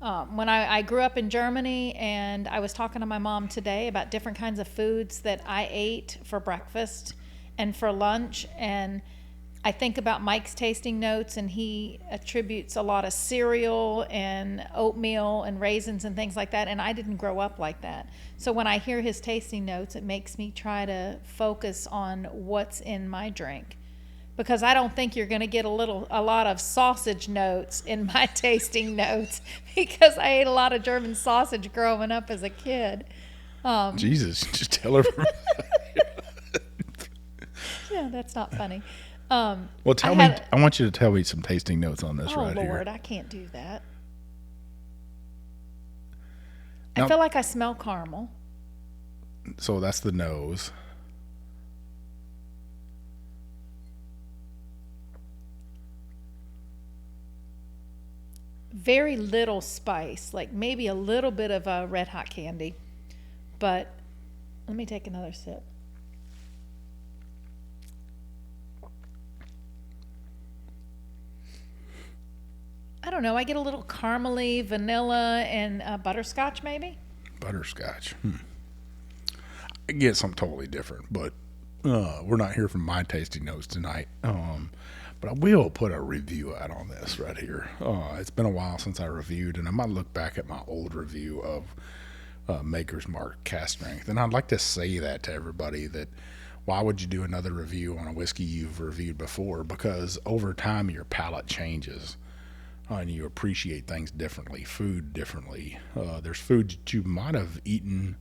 S3: When I grew up in Germany, and I was talking to my mom today about different kinds of foods that I ate for breakfast and for lunch, and I think about Mike's tasting notes, and he attributes a lot of cereal and oatmeal and raisins and things like that, and I didn't grow up like that. So when I hear his tasting notes, it makes me try to focus on what's in my drink, because I don't think you're going to get a lot of sausage notes in my tasting notes, because I ate a lot of German sausage growing up as a kid.
S4: Jesus, just tell her.
S3: Yeah, that's not funny.
S4: Well, I want you to tell me some tasting notes on this right here.
S3: Oh, Lord, I can't do that.
S4: Now,
S3: I feel like I smell caramel.
S4: So that's the nose.
S3: very little spice, like maybe a little bit of a red hot candy. But let me take another sip. I don't know. I get a little caramely, vanilla, and butterscotch, maybe.
S4: Butterscotch. I get something totally different, but we're not here for my tasting notes tonight. But I will put a review out on this right here. It's been a while since I reviewed, and I might look back at my old review of Maker's Mark Cask Strength. And I'd like to say that to everybody, that why would you do another review on a whiskey you've reviewed before? Because over time your palate changes. And you appreciate things differently, food differently. There's food that you might have eaten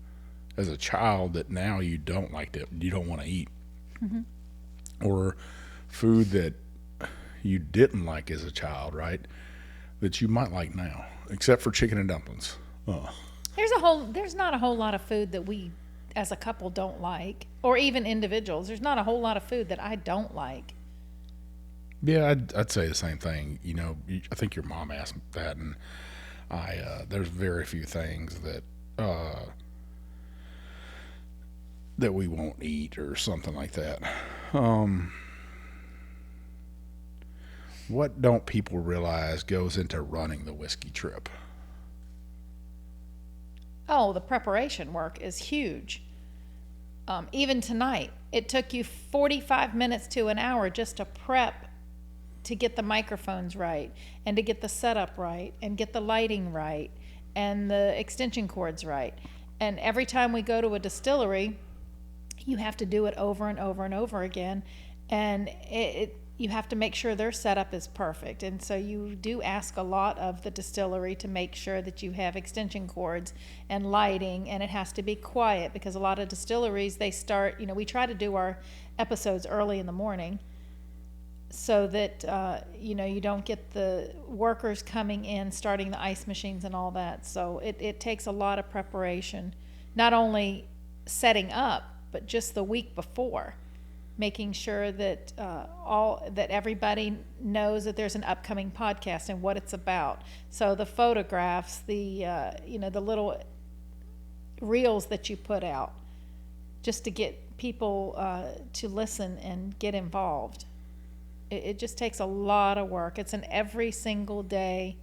S4: as a child that now you don't you don't want to eat. Mm-hmm. Or food that you didn't like as a child, right? That you might like now, except for chicken and dumplings.
S3: There's not a whole lot of food that we as a couple don't like, or even individuals. There's not a whole lot of food that I don't like.
S4: Yeah, I'd say the same thing. You know, I think your mom asked that, and there's very few things that we won't eat or something like that. What don't people realize goes into running the whiskey trip?
S3: Oh, the preparation work is huge. Even tonight, it took you 45 minutes to an hour just to prep, to get the microphones right, and to get the setup right, and get the lighting right, and the extension cords right. And every time we go to a distillery, you have to do it over and over and over again. And you have to make sure their setup is perfect. And so you do ask a lot of the distillery to make sure that you have extension cords and lighting, and it has to be quiet, because a lot of distilleries, they start, we try to do our episodes early in the morning, so that you don't get the workers coming in starting the ice machines and all that. So it takes a lot of preparation, not only setting up, but just the week before, making sure that that everybody knows that there's an upcoming podcast and what it's about. So the photographs, the little reels that you put out, just to get people to listen and get involved. It just takes a lot of work. It's an every single day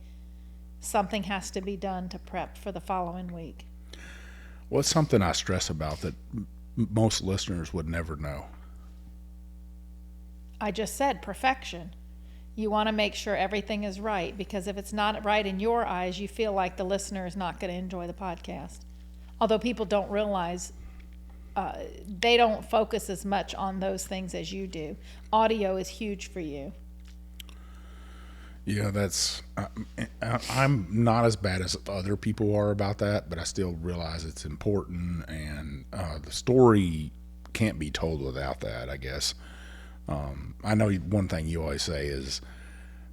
S3: something has to be done to prep for the following week.
S4: What's something I stress about that most listeners would never know?
S3: I just said perfection. You want to make sure everything is right, because if it's not right in your eyes, you feel like the listener is not going to enjoy the podcast. Although people don't realize, they don't focus as much on those things as you do. Audio is huge for you.
S4: Yeah, I'm not as bad as other people are about that, but I still realize it's important, and the story can't be told without that, I guess. I know one thing you always say is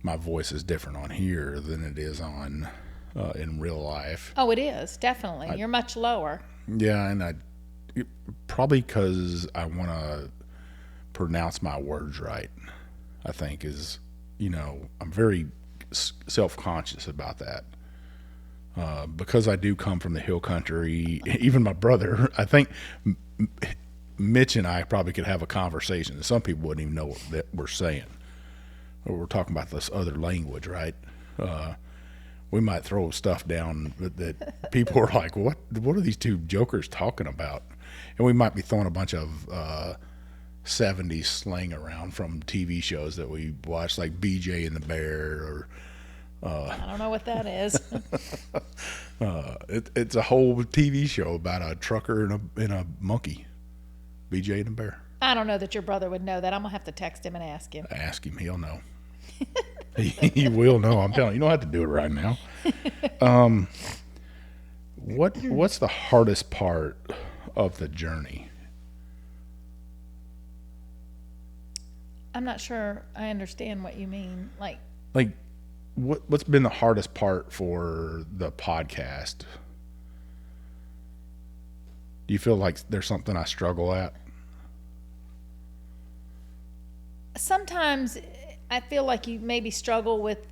S4: my voice is different on here than it is on in real life.
S3: Oh, it is, definitely. You're much lower.
S4: Yeah, and probably because I want to pronounce my words right, I think is, I'm very self-conscious about that. Because I do come from the hill country, even my brother, I think Mitch and I probably could have a conversation. Some people wouldn't even know what we're saying. Or we're talking about this other language, right? We might throw stuff down that people are like, what are these two jokers talking about? And we might be throwing a bunch of 70s slang around from TV shows that we watch, like BJ and the Bear, or
S3: I don't know what that is.
S4: It's a whole TV show about a trucker and a monkey, BJ and the Bear.
S3: I don't know that your brother would know that. I'm going to have to text him and ask him.
S4: Ask him. He'll know. He will know. I'm telling you. You don't have to do it right now. What's the hardest part of the journey?
S3: I'm not sure I understand what you mean. Like
S4: what's been the hardest part for the podcast? Do you feel like there's something I struggle at?
S3: Sometimes I feel like you maybe struggle with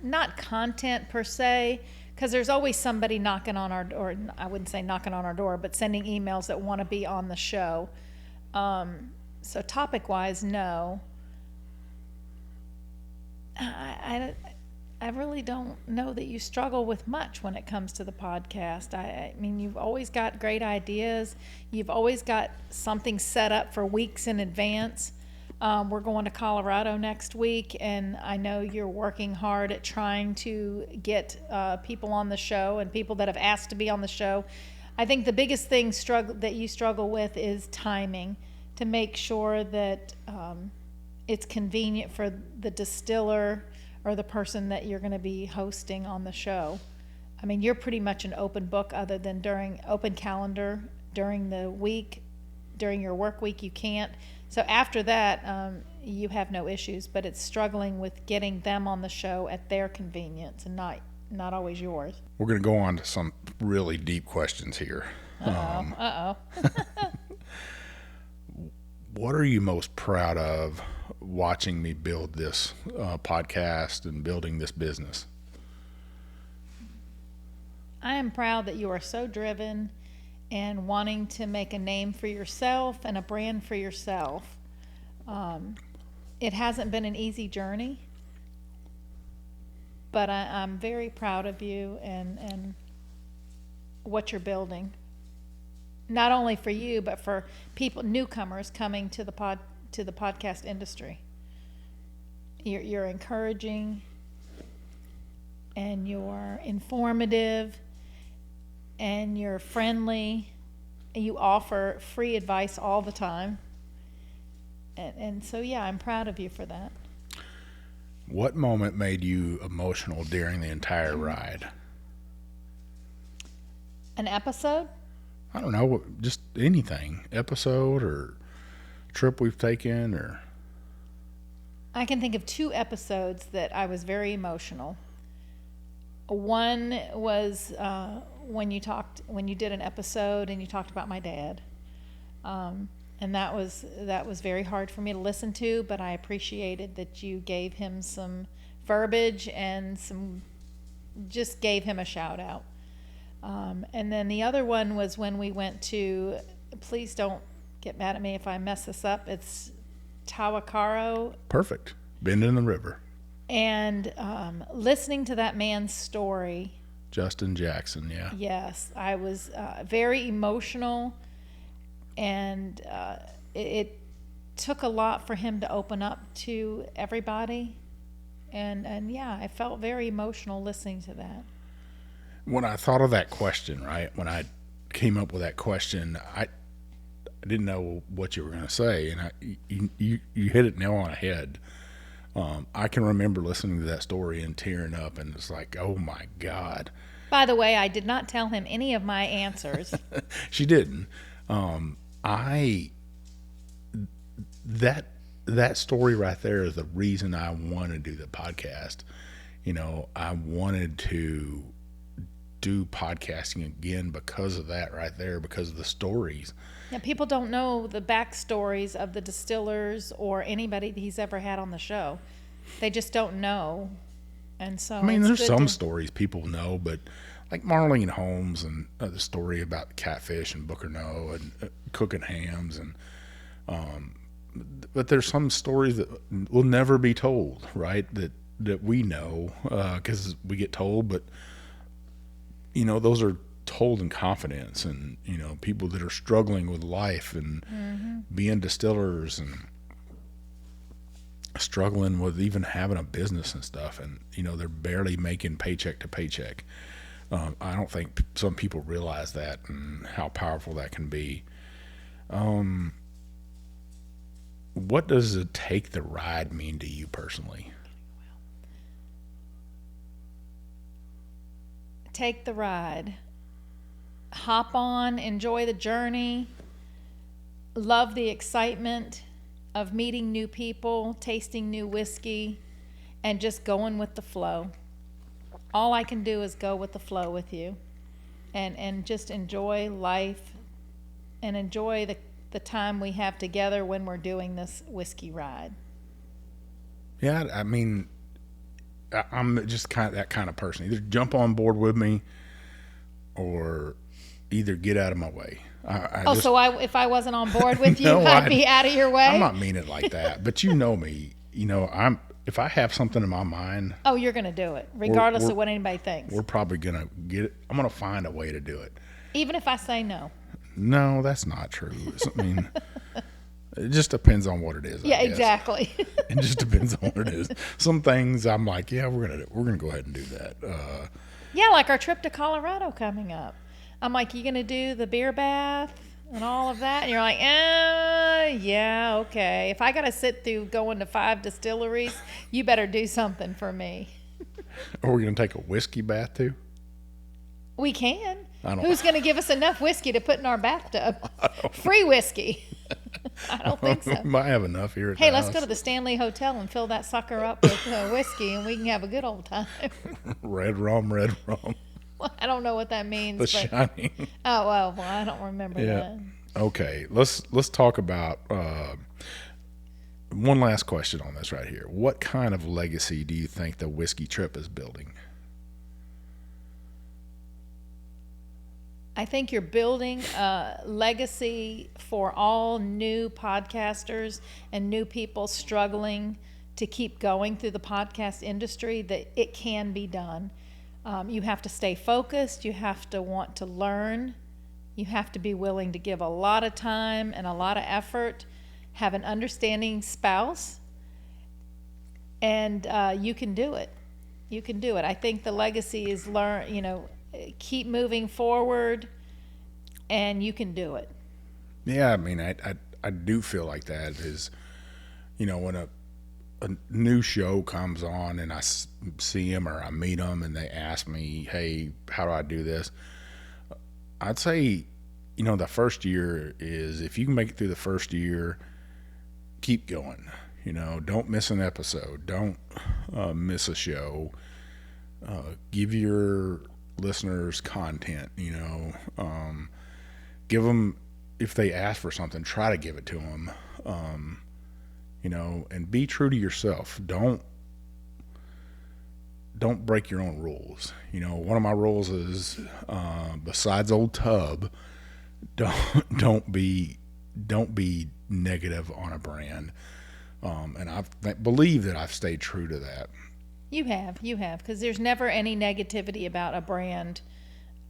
S3: not content per se, because there's always somebody knocking on our door. I wouldn't say knocking on our door, but sending emails that want to be on the show. So topic-wise, no. I really don't know that you struggle with much when it comes to the podcast. I mean, you've always got great ideas. You've always got something set up for weeks in advance. We're going to Colorado next week, and I know you're working hard at trying to get people on the show and people that have asked to be on the show. I think the biggest thing that you struggle with is timing, to make sure that it's convenient for the distiller or the person that you're going to be hosting on the show. I mean, you're pretty much an open book, other than during open calendar during the week. During your work week, you can't. So after that, you have no issues, but it's struggling with getting them on the show at their convenience and not always yours.
S4: We're going to go on to some really deep questions here. What are you most proud of watching me build this podcast and building this business?
S3: I am proud that you are so driven and wanting to make a name for yourself and a brand for yourself. It hasn't been an easy journey, but I'm very proud of you and what you're building. Not only for you, but for people, newcomers coming to the podcast industry. You're encouraging, and you're informative, and you're friendly, and you offer free advice all the time. And so, yeah, I'm proud of you for that.
S4: What moment made you emotional during the entire ride?
S3: An episode?
S4: I don't know, just anything. Episode or trip we've taken, or...
S3: I can think of 2 episodes that I was very emotional. One was when you did an episode and you talked about my dad, and that was very hard for me to listen to. But I appreciated that you gave him some verbiage and just gave him a shout out. And then the other one was when we went to, please don't get mad at me if I mess this up, it's Tawakaro.
S4: Perfect. Bend in the river.
S3: And listening to that man's story.
S4: Justin Jackson, yeah.
S3: Yes, I was very emotional, and it took a lot for him to open up to everybody. And yeah, I felt very emotional listening to that.
S4: When I thought of that question, right, when I came up with that question, I didn't know what you were going to say, and you hit it nail on the head. I can remember listening to that story and tearing up, and it's like, oh my God.
S3: By the way, I did not tell him any of my answers.
S4: She didn't. That story right there is the reason I wanted to do the podcast. You know, I wanted to do podcasting again because of that right there, because of the stories.
S3: Yeah, people don't know the backstories of the distillers or anybody that he's ever had on the show. They just don't know. And so,
S4: I mean, there's some stories people know, but like Marlene Holmes and the story about catfish and Booker No and cooking hams, and but there's some stories that will never be told, right? That we know because we get told, but you know, those are told in confidence, and you know, people that are struggling with life and being distillers and struggling with even having a business and stuff, and you know, they're barely making paycheck to paycheck. I don't think some people realize that and how powerful that can be. What does it take the ride mean to you personally?
S3: Take the ride. Hop on, enjoy the journey, love the excitement of meeting new people, tasting new whiskey, and just going with the flow. All I can do is go with the flow with you and just enjoy life and enjoy the time we have together when we're doing this whiskey ride.
S4: Yeah, I mean, I'm just that kind of person. Either jump on board with me, or either get out of my way.
S3: If I wasn't on board with you,
S4: No,
S3: I'd be out of your way?
S4: I'm not meaning it like that, but you know me. If I have something in my mind,
S3: Oh, you're going to do it, regardless of what anybody thinks.
S4: we're probably going to get it. I'm going to find a way to do it.
S3: Even if I say no.
S4: No, that's not true. I mean, it just depends on what it is.
S3: Yeah,
S4: I guess.
S3: exactly.
S4: It just depends on what it is. Some things I'm like, yeah, we're gonna go ahead and do that.
S3: Yeah, like our trip to Colorado coming up. I'm like, you going to do the beer bath and all of that? And you're like, yeah, okay. If I got to sit through going to 5 distilleries, you better do something for me.
S4: Are we gonna take a whiskey bath too?
S3: We can.
S4: I don't-
S3: Who's going to give us enough whiskey to put in our bathtub? Free whiskey. I don't think so.
S4: We might have enough here.
S3: Hey, let's go to the Stanley Hotel and fill that sucker up with whiskey, and we can have a good old time.
S4: Red rum.
S3: Well, I don't know what that means.
S4: The
S3: but,
S4: Shining.
S3: oh, well, I don't remember
S4: Yeah.
S3: that.
S4: Okay, let's talk about one last question on this right here. What kind of legacy do you think the Whiskey Trip is building?
S3: I think you're building a legacy for all new podcasters and new people struggling to keep going through the podcast industry, that it can be done. You have to stay focused. You have to want to learn. You have to be willing to give a lot of time and a lot of effort, have an understanding spouse, and you can do it. You can do it. I think the legacy is keep moving forward, and you can do it.
S4: Yeah, I mean, I do feel like that is, when a new show comes on and I see them or I meet them and they ask me, hey, how do I do this? I'd say, the first year is, if you can make it through the first year, keep going. Don't miss an episode. Don't miss a show. Give your listeners content, give them, if they ask for something, try to give it to them, and be true to yourself. Don't break your own rules. One of my rules is, besides old Tub, don't be negative on a brand. And I believe that I've stayed true to that.
S3: You have, because there's never any negativity about a brand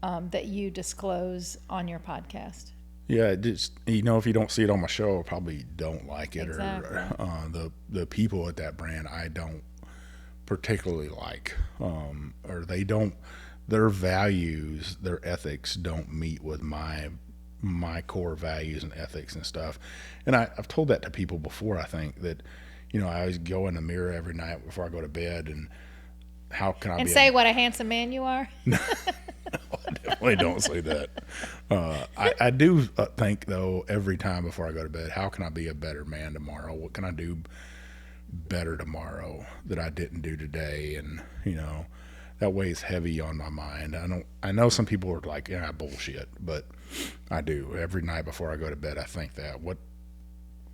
S3: that you disclose on your podcast.
S4: Yeah, just if you don't see it on my show, I probably don't like it,
S3: Exactly.
S4: or the people at that brand I don't particularly like, or they don't, their values, their ethics don't meet with my core values and ethics and stuff. And I've told that to people before. I think that I always go in the mirror every night before I go to bed, and how can I
S3: say what a handsome man you are?
S4: I definitely don't say that. I do think, though, every time before I go to bed, how can I be a better man tomorrow? What can I do better tomorrow that I didn't do today? And that weighs heavy on my mind. I know some people are like, yeah, bullshit, but I do every night before I go to bed. I think that what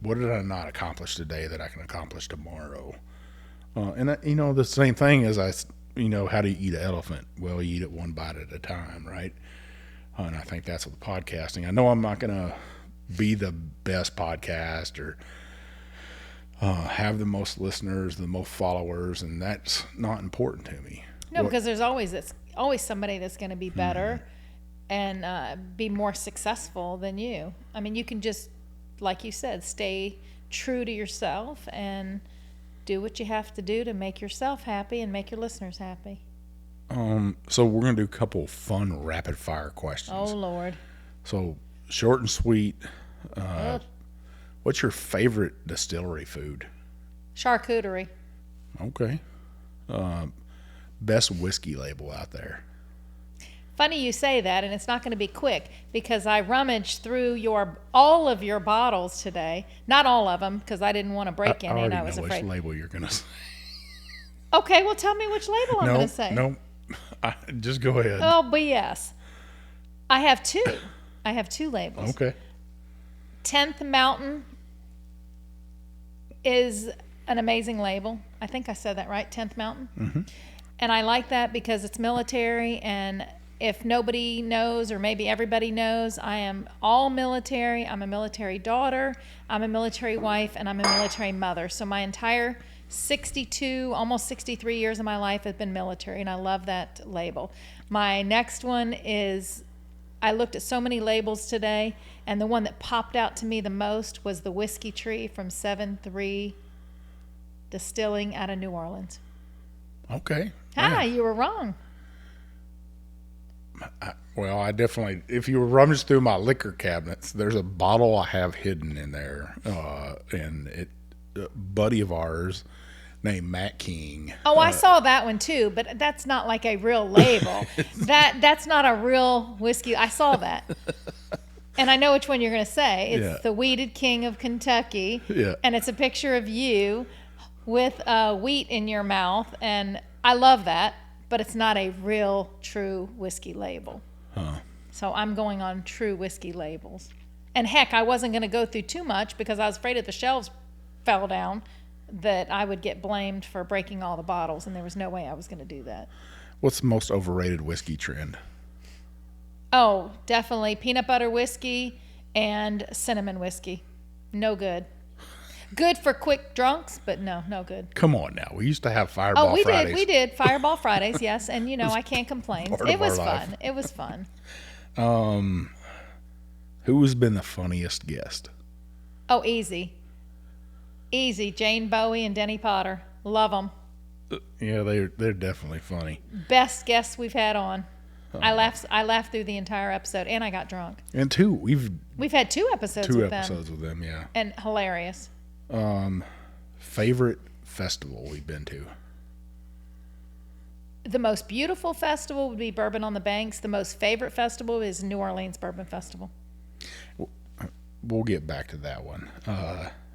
S4: did I not accomplish today that I can accomplish tomorrow? And the same thing as how do you eat an elephant? Well, you eat it one bite at a time, right? And I think that's with podcasting. I know I'm not going to be the best podcast or have the most listeners, the most followers, and that's not important to me.
S3: No, because there's always somebody that's going to be better and be more successful than you. I mean, you can just, like you said, stay true to yourself and do what you have to do to make yourself happy and make your listeners happy.
S4: So we're going to do a couple fun rapid fire questions.
S3: Oh, Lord.
S4: So short and sweet. What's your favorite distillery food?
S3: Charcuterie.
S4: Okay. Best whiskey label out there?
S3: Funny you say that, and it's not going to be quick because I rummaged through all of your bottles today. Not all of them, because I didn't want to break any, and I was afraid.
S4: Which label you're going to say.
S3: Okay, well, tell me which label I'm going to say.
S4: No, just go ahead.
S3: Oh, BS. I have two. I have two labels.
S4: Okay.
S3: 10th Mountain is an amazing label. I think I said that right, 10th Mountain. Mm-hmm. And I like that because it's military, and if nobody knows, or maybe everybody knows, I am all military. I'm a military daughter, I'm a military wife, and I'm a military mother. So my entire 62, almost 63 years of my life have been military, and I love that label. My next one is, I looked at so many labels today, and the one that popped out to me the most was the Whiskey Tree from 7-3 Distilling out of New Orleans.
S4: Okay.
S3: Ah,
S4: Yeah.
S3: you were wrong.
S4: Well, I definitely, if you rummage through my liquor cabinets, there's a bottle I have hidden in there. And a buddy of ours named Matt King.
S3: Oh, I saw that one too, but that's not like a real label. That's not a real whiskey. I saw that. And I know which one you're going to say. It's the Wheated King of Kentucky.
S4: Yeah.
S3: And it's a picture of you with wheat in your mouth. And I love that, but it's not a real, true whiskey label.
S4: Huh.
S3: So I'm going on true whiskey labels. And heck, I wasn't going to go through too much because I was afraid if the shelves fell down that I would get blamed for breaking all the bottles, and there was no way I was going to do that.
S4: What's the most overrated whiskey trend?
S3: Oh, definitely peanut butter whiskey and cinnamon whiskey. No good. Good for quick drunks, but no good.
S4: Come on now. We used to have Fireball
S3: Oh, we
S4: Fridays.
S3: did Fireball Fridays, yes, and I can't complain.
S4: part
S3: It
S4: of
S3: was
S4: our life.
S3: fun. It was fun.
S4: Who has been the funniest guest?
S3: Oh, easy. Jane Bowie and Denny Potter. Love them.
S4: Yeah, they're definitely funny.
S3: Best guests we've had on. I laughed through the entire episode, and I got drunk.
S4: And we've
S3: had 2 episodes with
S4: episodes with them, yeah.
S3: and hilarious.
S4: Favorite festival we've been to?
S3: The most beautiful festival would be Bourbon on the Banks. The most favorite festival is New Orleans Bourbon Festival.
S4: We'll get back to that one.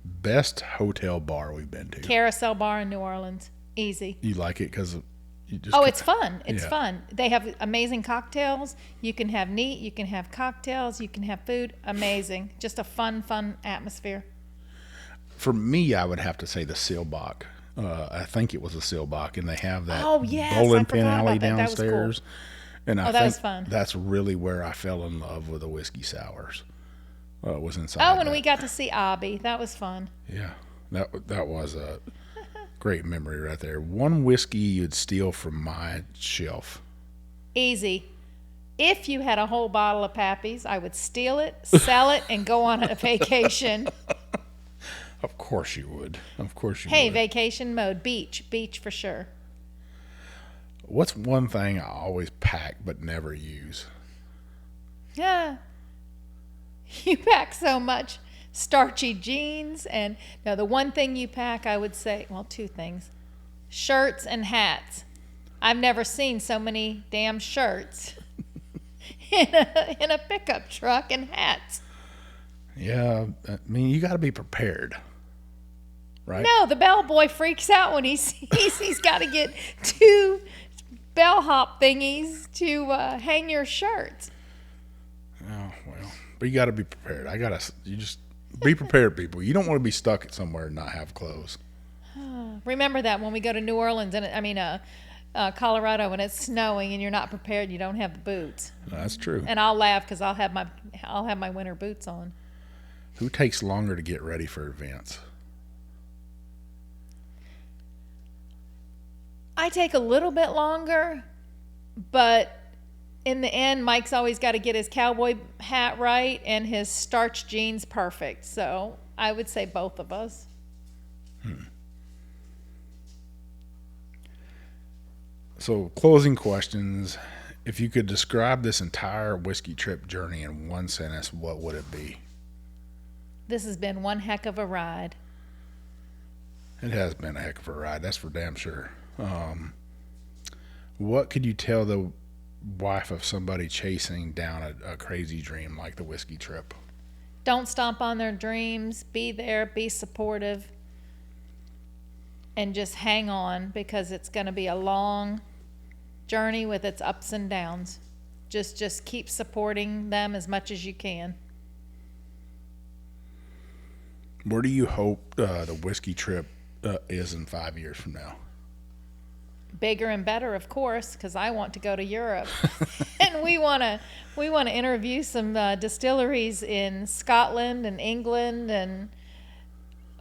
S4: Best hotel bar we've been to?
S3: Carousel Bar in New Orleans. Easy.
S4: You like it because you just...
S3: Oh, it's fun. It's
S4: Yeah.
S3: fun. They have amazing cocktails. You can have neat. You can have cocktails. You can have food. Amazing. Just a fun atmosphere.
S4: For me, I would have to say the Seelbach. I think it was a Seelbach, and they have that
S3: Oh, yes,
S4: bowling
S3: I
S4: pin
S3: forgot
S4: alley
S3: about that. That was cool.
S4: downstairs. And I
S3: Oh, that
S4: think
S3: was fun.
S4: that's really where I fell in love with the whiskey sours. Was inside.
S3: Oh, and
S4: that.
S3: we got to see Abby. That was fun.
S4: Yeah, that was a great memory right there. One whiskey you'd steal from my shelf.
S3: Easy. If you had a whole bottle of Pappy's, I would steal it, sell it, and go on a vacation.
S4: Of course you would. Of course you
S3: Hey,
S4: would.
S3: vacation mode. Beach for sure.
S4: What's one thing I always pack but never use?
S3: Yeah. You pack so much starchy jeans, and no, the one thing you pack, I would say, well, 2 things. Shirts and hats. I've never seen so many damn shirts in a pickup truck and hats.
S4: Yeah, I mean, you got to be prepared, right?
S3: No, the bellboy freaks out when he sees he's got to get 2 bellhop thingies to hang your shirts.
S4: Oh, well, but you got to be prepared. You just be prepared, people. You don't want to be stuck somewhere and not have clothes.
S3: Remember that when we go to New Orleans and Colorado when it's snowing and you're not prepared, you don't have the boots.
S4: That's true.
S3: And I'll laugh because I'll have my winter boots on.
S4: Who takes longer to get ready for events?
S3: I take a little bit longer, but in the end, Mike's always got to get his cowboy hat right and his starched jeans perfect. So I would say both of us.
S4: So, closing questions. If you could describe this entire whiskey trip journey in one sentence, what would it be?
S3: This has been one heck of a ride.
S4: It has been a heck of a ride, that's for damn sure. What could you tell the wife of somebody chasing down a crazy dream like the whiskey trip?
S3: Don't stomp on their dreams. Be there. Be supportive. And just hang on because it's going to be a long journey with its ups and downs. Just keep supporting them as much as you can.
S4: Where do you hope the whiskey trip is in 5 years from now?
S3: Bigger and better, of course, because I want to go to Europe, and we want to interview some distilleries in Scotland and England and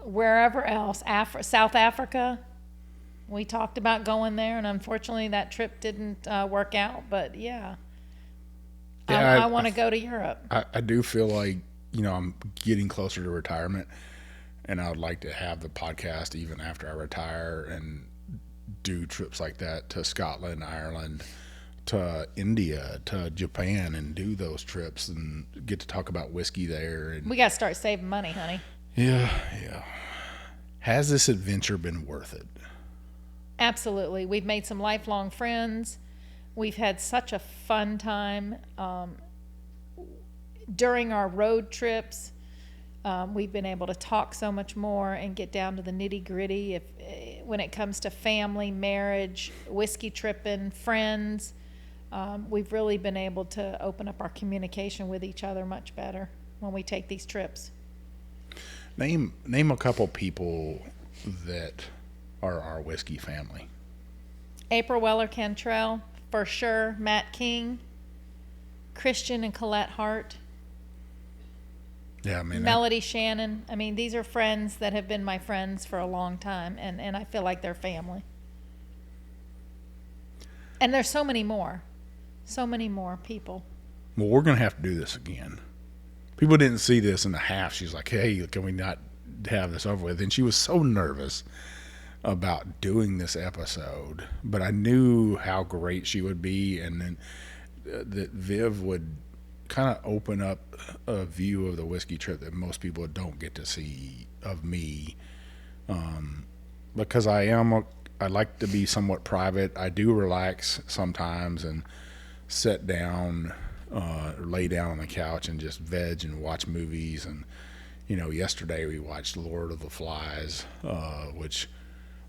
S3: wherever else, South Africa. We talked about going there, and unfortunately that trip didn't work out. But yeah, I want to go to Europe.
S4: I do feel like, I'm getting closer to retirement, and I would like to have the podcast even after I retire and do trips like that to Scotland, Ireland, to India, to Japan, and do those trips and get to talk about whiskey there. And
S3: We got to start saving money, honey.
S4: yeah. Has this adventure been worth it?
S3: Absolutely. We've made some lifelong friends. We've had such a fun time during our road trips. We've been able to talk so much more and get down to the nitty gritty when it comes to family, marriage, whiskey tripping, friends. We've really been able to open up our communication with each other much better when we take these trips.
S4: Name a couple people that are our whiskey family.
S3: April Weller Cantrell, for sure. Matt King, Christian and Colette Hart.
S4: Yeah, I mean,
S3: Melody Shannon. I mean, these are friends that have been my friends for a long time, and I feel like they're family. And there's so many more people.
S4: well, we're going to have to do this again. People didn't see this in the half. She's like, hey, can we not have this over with? And she was so nervous about doing this episode, but I knew how great she would be, and then that Viv would kind of open up a view of the whiskey trip that most people don't get to see of me, because I like to be somewhat private. I do relax sometimes and sit down or lay down on the couch and just veg and watch movies. And yesterday we watched Lord of the Flies, which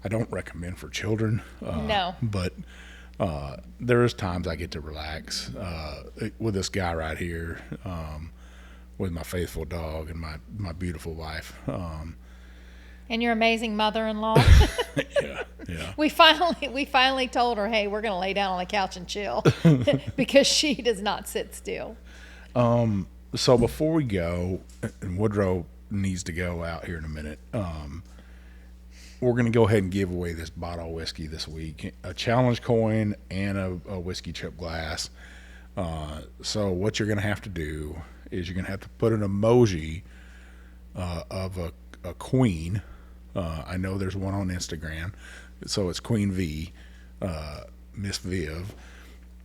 S4: I don't recommend for children.
S3: No.
S4: But there is times I get to relax with this guy right here, with my faithful dog and my beautiful wife.
S3: And your amazing mother-in-law.
S4: Yeah.
S3: We finally told her, hey, we're going to lay down on the couch and chill because she does not sit still.
S4: So before we go, and Woodrow needs to go out here in a minute, we're going to go ahead and give away this bottle of whiskey this week, a challenge coin and a whiskey trip glass. So what you're going to have to do is you're going to have to put an emoji of a queen. I know there's one on Instagram, so it's Queen V, Miss Viv.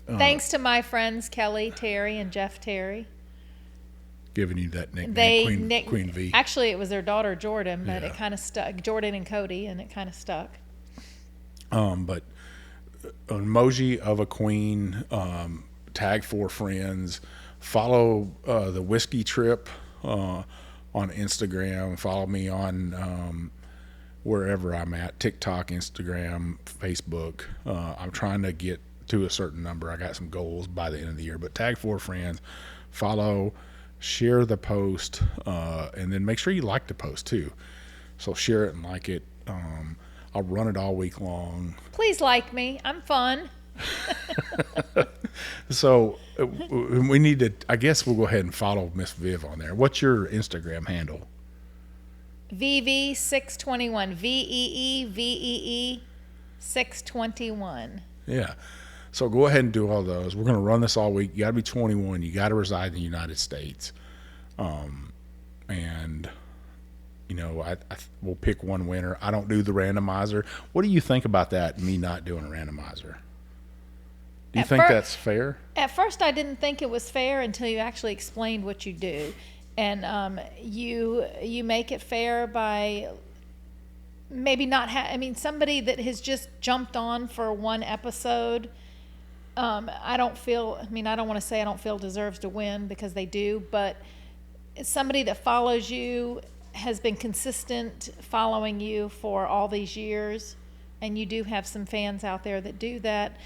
S3: Thanks to my friends Kelly Terry and Jeff Terry.
S4: Giving you that nickname, Queen V.
S3: Actually, it was their daughter Jordan, but
S4: Yeah.
S3: it kind of stuck. Jordan and Cody, and it kind of stuck.
S4: But an emoji of a queen, tag 4 friends, follow the Whiskey Trip on Instagram, follow me on wherever I'm at, TikTok, Instagram, Facebook. I'm trying to get to a certain number. I got some goals by the end of the year, but tag 4 friends, follow, share the post, and then make sure you like the post too. So share it and like it. I'll run it all week long.
S3: Please like me. I'm fun.
S4: So we need to, I guess we'll go ahead and follow Miss Viv on there. What's your Instagram handle?
S3: VV621. VEEVEE 621.
S4: Yeah. So go ahead and do all those. We're going to run this all week. You got to be 21. You got to reside in the United States. And we'll pick one winner. I don't do the randomizer. What do you think about that, me not doing a randomizer? Do you think that's fair?
S3: At first, I didn't think it was fair until you actually explained what you do. And you make it fair by maybe not somebody that has just jumped on for one episode. I don't want to say I don't feel deserves to win, because they do, but somebody that follows you, has been consistent following you for all these years, and you do have some fans out there that do that.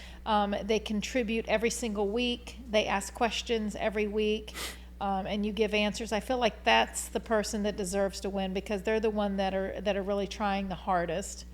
S3: They contribute every single week. They ask questions every week. and you give answers, I feel like that's the person that deserves to win, because they're the one that are really trying the hardest.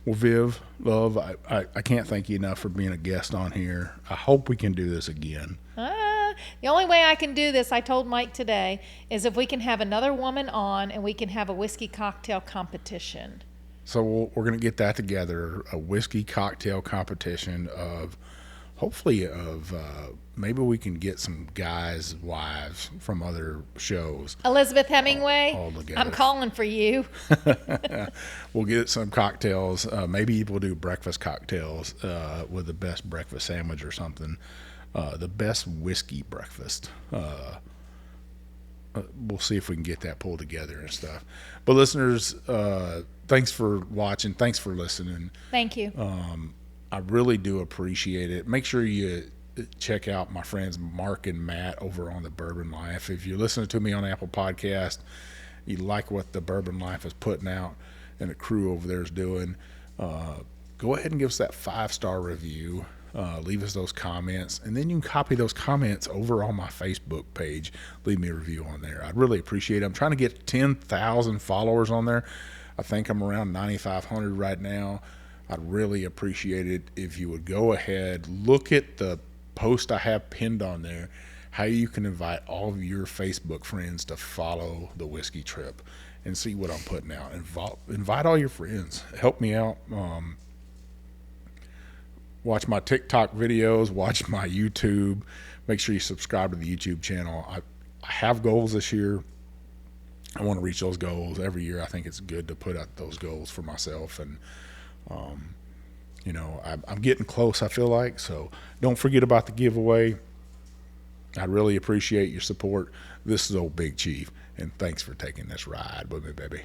S4: Well, Viv, love, I can't thank you enough for being a guest on here. I hope we can do this again.
S3: The only way I can do this, I told Mike today, is if we can have another woman on and we can have a whiskey cocktail competition.
S4: So we're going to get that together, a whiskey cocktail competition of, hopefully of, maybe we can get some guys' wives from other shows.
S3: Elizabeth Hemingway,
S4: all together.
S3: I'm calling for you.
S4: We'll get some cocktails. Maybe we'll do breakfast cocktails with the best breakfast sandwich or something. The best whiskey breakfast. We'll see if we can get that pulled together and stuff. But listeners, thanks for watching. Thanks for listening.
S3: Thank you.
S4: I really do appreciate it. Make sure you check out my friends Mark and Matt over on the Bourbon Life. If you're listening to me on Apple Podcast, you like what the Bourbon Life is putting out and the crew over there is doing, go ahead and give us that 5-star review. Leave us those comments, and then you can copy those comments over on my Facebook page. Leave me a review on there. I'd really appreciate it. I'm trying to get 10,000 followers on there. I think I'm around 9,500 right now. I'd really appreciate it if you would go ahead, look at the post I have pinned on there, how you can invite all of your Facebook friends to follow the Whiskey Trip and see what I'm putting out. Invite all your friends. Help me out. Watch my TikTok videos. Watch my YouTube. Make sure you subscribe to the YouTube channel. I have goals this year. I want to reach those goals every year. I think it's good to put out those goals for myself, and I'm getting close, I feel like. So don't forget about the giveaway. I really appreciate your support. This is Old Big Chief, and thanks for taking this ride with me, baby.